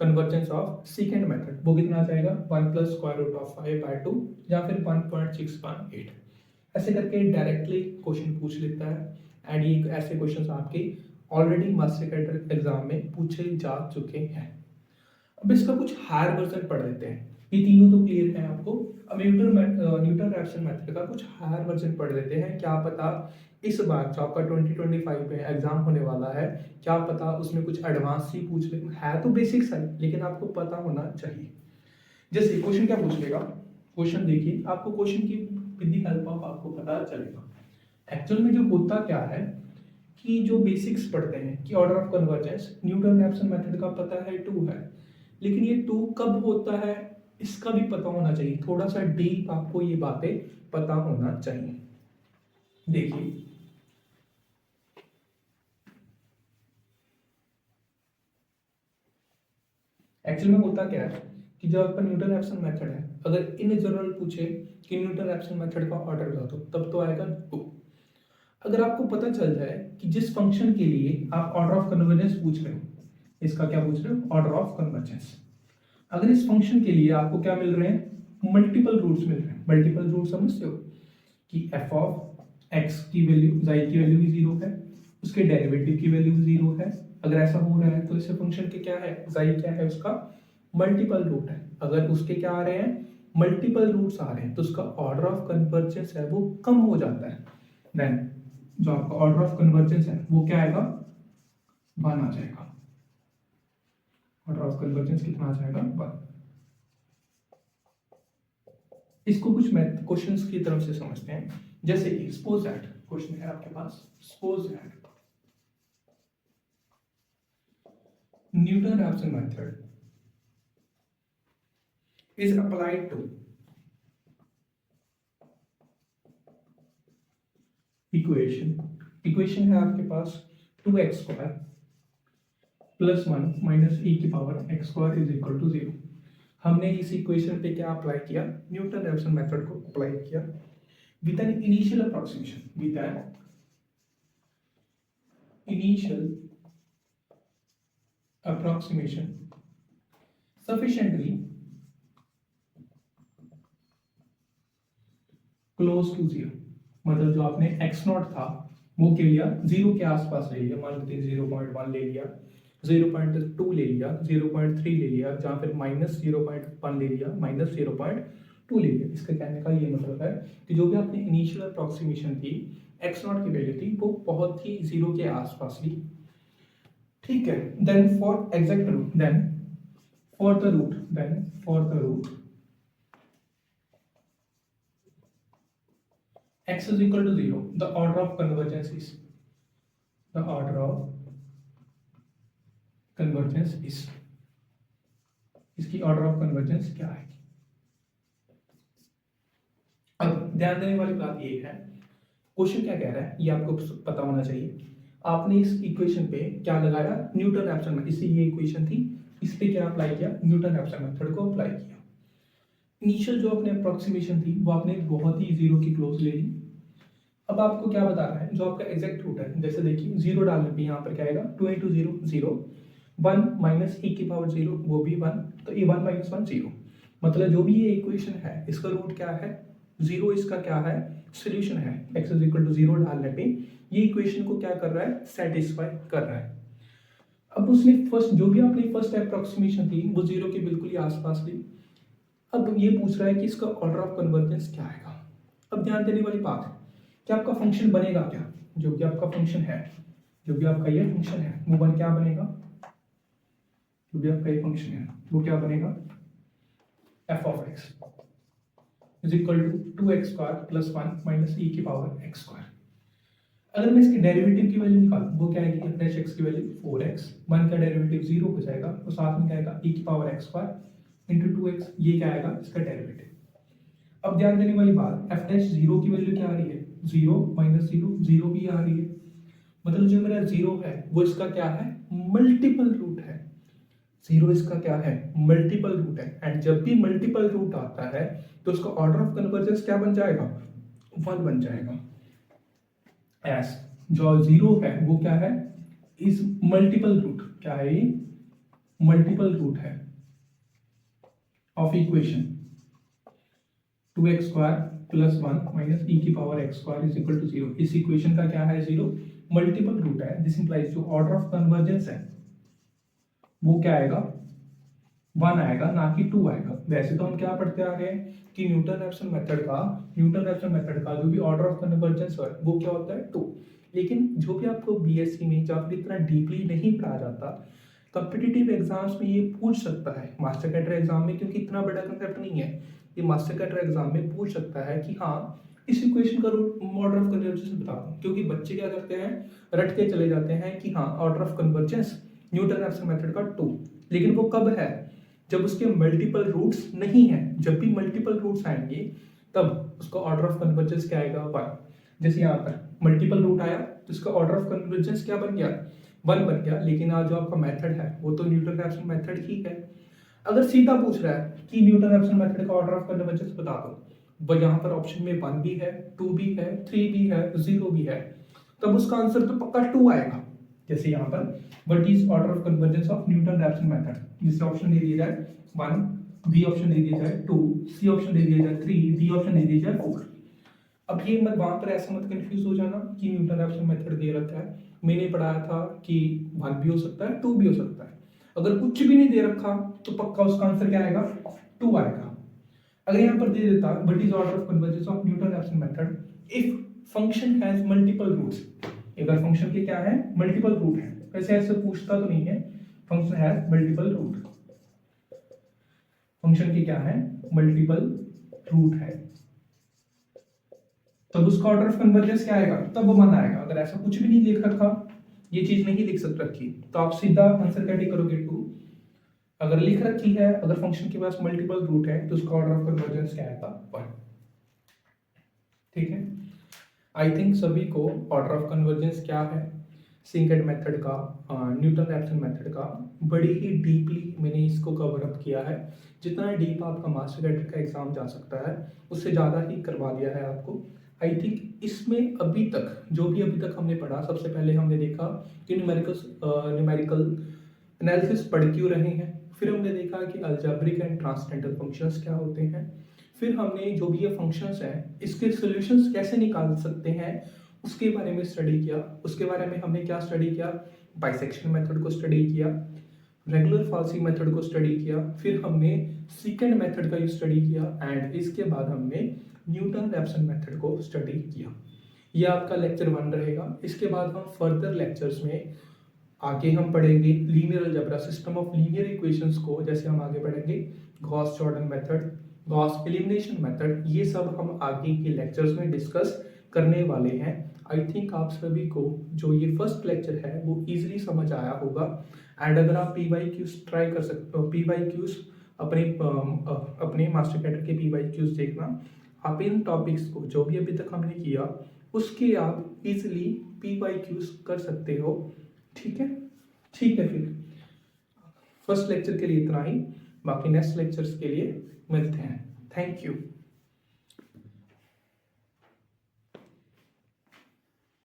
convergence of second method, वो कितना आ जाएगा 1 प्लस स्क्वायर रूट ऑफ 5/2 या फिर 1.618। ऐसे करके डायरेक्टली क्वेश्चन पूछ लेता है एंड ये ऐसे क्वेश्चंस आपके ऑलरेडी मास्टर कैडर एग्जाम में पूछे जा चुके हैं। अब इसका कुछ हायर वर्जन पढ़ लेते हैं। ये तीनों तो क्लियर है आपको। अब न्यूटन रैप्सन मेथड का कुछ हायर वर्जन पढ़ लेते हैं। क्या पता इस बार जो आपका 2025 में एग्जाम होने वाला है, क्या पता उसमें कुछ एडवांस ही पूछ ले। है तो बेसिक्स है, लेकिन आपको पता होना चाहिए। जैसे क्वेश्चन क्या पूछ लेगा, क्वेश्चन देखिए, आपको क्वेश्चन की विद द हेल्प ऑफ आपको पता चलेगा। एक्चुअल में जो होता क्या है कि जो बेसिक्स पढ़ते हैं कि order of convergence Newton Raphson method का पता है 2 है, लेकिन ये 2 कब होता है इसका भी पता होना चाहिए। थोड़ा सा डीप आपको ये बातें पता होना चाहिए। देखिए एक्चुअल में होता क्या है कि जब आपका न्यूटन रैप्सन मेथड है, अगर इन जनरल पूछे कि न्यूटन रैप्सन मेथड का ऑर्डर बता दो, तब तो आएगा 2। अगर आपको पता चल जाए कि जिस फंक्शन के लिए आप ऑर्डर ऑफ कन्वर्जेंस पूछ रहे हो, इसका क्या पूछ रहे हो, ऑर्डर ऑफ कन्वर्जेंस, अगर इस फंक्शन के लिए आपको क्या मिल रहे हैं, मल्टीपल रूट्स मिल रहे हैं। मल्टीपल रूट समझते हो कि एफ ऑफ एक्स की वैल्यू, जाई की वैल्यू भी 0 है, उसके डेरिवेटिव की वैल्यू 0 है। अगर ऐसा हो रहा है तो इस फंक्शन के क्या है, जाई क्या है, उसका मल्टीपल रूट है। अगर उसके क्या आ रहे हैं, मल्टीपल रूट्स आ रहे हैं, तो उसका ऑर्डर ऑफ कन्वर्जेंस है वो कम हो जाता है। देन जो आपका ऑर्डर ऑफ कन्वर्जेंस है वो क्या आएगा, 1 आ जाएगा। ऑर्डर ऑफ कन्वर्जेंस कितना आ जाएगा, 1। इसको कुछ मैथ क्वेश्चंस की तरफ से समझते हैं। जैसे कि सपोज दैट क्वेश्चन है आपके पास, suppose that Newton Raphson method is applied to equation है आपके पास 2x² प्लस 1 माइनस e की power x² is equal to 0। हमने इस इक्वेशन पे क्या अप्लाई किया, न्यूटन रैप्सन मेथड को अप्लाई किया with an initial approximation, with an initial approximation sufficiently close to 0। मतलब जो आपने x0 था वो के लिया 0 के आसपास ले लिया, मान लेते हैं 0.1 ले लिया, 0.2 ले लिया, 0.3 ले लिया, जहाँ फिर -0.1 ले लिया, -0.2 ले लिया। इसका कहने का ये मतलब है कि जो भी आपने इनिशियल अप्रोक्सीमेशन थी, x0 की वैल्यू थी, वो बहुत ही 0 के आसपास ली। ठीक है, then for exact root, then for the root, then for the root x is equal to 0, the order of convergence is, the order of convergence is, इसकी ऑर्डर ऑफ कन्वर्जेंस क्या है। अब ध्यान देने वाली बात ये है, क्वेश्चन क्या कह रहा है ये आपको पता होना चाहिए। आपने इस इक्वेशन पे क्या लगाया, न्यूटन रैप्सन मेथड, इससे ये इक्वेशन थी, इस पे क्या अप्लाई किया, न्यूटन रैप्सन मेथड को अप्लाई किया। इनिशियल जो अपने अप्रोक्सीमेशन थी वो आपने बहुत ही 0 की क्लोज ले ली। अब आपको क्या बता रहा है, जो आपका एग्जैक्ट रूट है, जैसे देखिए 0 डालने पे यहाँ पर क्या आएगा, 2 × 0 0, 1 माइनस e की पावर 0 वो भी 1, तो ये 1 - 1 0। मतलब जो भी ये इक्वेशन है इसका रूट क्या है, 0, इसका क्या है, सोल्यूशन है। x इज इक्वल टू 0 डालने पे ये इक्वेशन को क्या कर रहा है, सेटिस्फाई कर रहा है। अब उसने फर्स्ट जो भी आपने फर्स्ट अप्रोक्सीमेशन थी वो 0 के बिल्कुल ही आसपास ली। अब ये पूछ रहा है कि इसका ऑर्डर ऑफ कन्वर्जेंस क्या आएगा। अब ध्यान देने वाली बात है कि आपका फंक्शन बनेगा क्या, जो भी आपका फंक्शन है, जो भी आपका ये फंक्शन है वो क्या बनेगा, जो भी आपका ये फंक्शन है वो क्या बनेगा, f of x is equal to 2x² plus 1 minus e की पावर x²। अगर मैं इसके डेरिवेटिव की वैल्यू निकालूं वो क्या आएगी, f x की वैल्यू 4x, 1 का डेरिवेटिव 0 हो जाएगा, तो साथ में क्या आएगा e की पावर x² इंटू 2x, ये क्या आएगा इसका डेरिवेटिव। अब ध्यान देने वाली बात, f' 0 की वैल्यू क्या आ रही है, 0 - 0 0 भी आ रही है। मतलब जो मेरा 0 है वो इसका क्या है, मल्टीपल रूट है। 0 इसका क्या है, मल्टीपल रूट है। एंड जब भी मल्टीपल रूट आता है तो उसका ऑर्डर ऑफ कन्वर्जेंस क्या बन जाएगा, 1 बन जाएगा। एस जो 0 है वो क्या है, इस मल्टीपल रूट, क्या है ये, मल्टीपल रूट है of equation 2x² plus 1 minus e की power x² is equal to 0। इस इक्वेशन का क्या है, 0, मल्टीपल रूट है। दिस इंप्लाइज जो ऑर्डर ऑफ कन्वर्जेंस है वो क्या आएगा, 1 आएगा, ना कि 2 आएगा। वैसे तो हम क्या पढ़ते आ रहे हैं कि न्यूटन-रैप्सन मेथड का जो भी ऑर्डर ऑफ कन्वर्जेंस है वो क्या होता है 2। लेकिन जो भी आपको बीएससी में जहाँ पे इतना डीपली नहीं पढ़ा जाता, कॉम्पिटिटिव एग्जाम्स में ये पूछ सकता है मास्टर कैडर एग्जाम में, क्योंकि इतना बड़ा कंसेप्ट नहीं है। ये मास्टर कैडर एग्जाम में पूछ सकता है कि हाँ इस इक्वेशन का ऑर्डर ऑफ कन्वर्जेंस बता दो, क्योंकि बच्चे क्या करते हैं रट के चले जाते हैं कि हाँ order of convergence Newton-Raphson method का 2, लेकिन वो कब है जब उसके मल्टीपल रूट्स नहीं है। जब भी मल्टीपल रूट्स आएंगे तब उसका ऑर्डर ऑफ कन्वर्जेंस क्या आएगा 1। जैसे यहाँ पर मल्टीपल रूट आया तो इसका ऑर्डर ऑफ कन्वर्जेंस क्या बन गया 1 बन गया। लेकिन आज जो आपका मेथड है वो तो न्यूटन-रैप्सन मेथड ही है। अगर सीधा पूछ रहा है कि न्यूटन-रैप्सन मेथड का ऑर्डर ऑफ कन्वर्जेंस बता दो, वो यहाँ पर ऑप्शन में 1 भी है, 2 भी है, 3 भी है, 0 भी है, तब उसका आंसर तो पक्का 2 आएगा। जैसे यहाँ पर what is order of convergence of Newton-Raphson method, जिससे ऑप्शन दे दिया जाए 1, बी ऑप्शन दे दिया जाए 2, सी ऑप्शन दे दिया जाए 3, डी ऑप्शन दे दिया जाए 4। अब ये मत वहां पर ऐसा मत कंफ्यूज हो जाना कि न्यूटन-रैप्सन मेथड दे रखा है। मैंने पढ़ाया था कि 1 भी हो सकता है, 2 भी हो सकता है। अगर कुछ भी नहीं दे रखा तो पक्का उसका आंसर क्या आएगा 2 आएगा। अगर यहाँ पर दे देता what is order of convergence of Newton-Raphson method if function has multiple roots, अगर फंक्शन के क्या है मल्टीपल रूट है, वैसे ऐसे पूछता तो नहीं है, function has multiple root, function के क्या है मल्टीपल रूट है, तब उसका ऑर्डर ऑफ कन्वर्जेंस क्या आएगा तब वो 1 आएगा। अगर ऐसा कुछ भी नहीं लिख रखा, ये चीज नहीं लिख सकते रखी, तो आप सीधा आंसर क्या करोगे 2। अगर लिख रखी है अगर फंक्शन के पास मल्टीपल रूट है तो उसका ऑर्डर ऑफ कन्वर्जेंस क्या आएगा 1। ठीक है, आई थिंक सभी को ऑर्डर ऑफ कन्वर्जेंस क्या है, सिंकेट मेथड का, न्यूटन-रैप्सन मेथड का बड़ी ही डीपली मैंने इसको कवर अप किया है। जितना डीप आपका मास्टर कैडर का एग्जाम जा सकता है उससे ज़्यादा ही करवा दिया है आपको। आई थिंक इसमें अभी तक जो भी अभी तक हमने पढ़ा, सबसे पहले हमने देखा कि न्यूमेरिकल एनालिसिस पढ़ क्यों रहे हैं, फिर हमने देखा कि अलजेब्रिक एंड ट्रांसेंडेंटल फंक्शंस क्या होते हैं, फिर हमने जो भी ये फंक्शंस हैं इसके सॉल्यूशंस कैसे निकाल सकते हैं उसके बारे में स्टडी किया। उसके बारे में हमने क्या स्टडी किया, बाइसेक्शन मेथड को स्टडी किया, रेगुलर फाल्सी मेथड को स्टडी किया, फिर हमने सेकंड मेथड का यूज स्टडी किया एंड इसके बाद हमने न्यूटन-रैप्सन मेथड को स्टडी किया। ये आपका लेक्चर 1 रहेगा। इसके बाद हम फर्दर लेक्चर्स में आगे हम पढ़ेंगे linear algebra, system of linear equations को, जैसे हम आगे पढ़ेंगे Gauss Jordan method, Gauss elimination method, ये सब हम आगे के लेक्चर्स में डिस्कस करने वाले हैं। आई थिंक आप सभी को जो ये फर्स्ट लेक्चर है वो इजीली समझ आया होगा एंड अगर आप PYQs ट्राई कर सकते हो, PYQs अपने मास्टर कैडर के PYQs देखना, आप इन टॉपिक्स को जो भी अभी तक हमने किया उसके आप इजीली PYQs कर सकते हो। ठीक है, ठीक है, फिर फर्स्ट लेक्चर के लिए इतना ही, बाकी नेक्स्ट लेक्चर्स के लिए मिलते हैं। Thank you.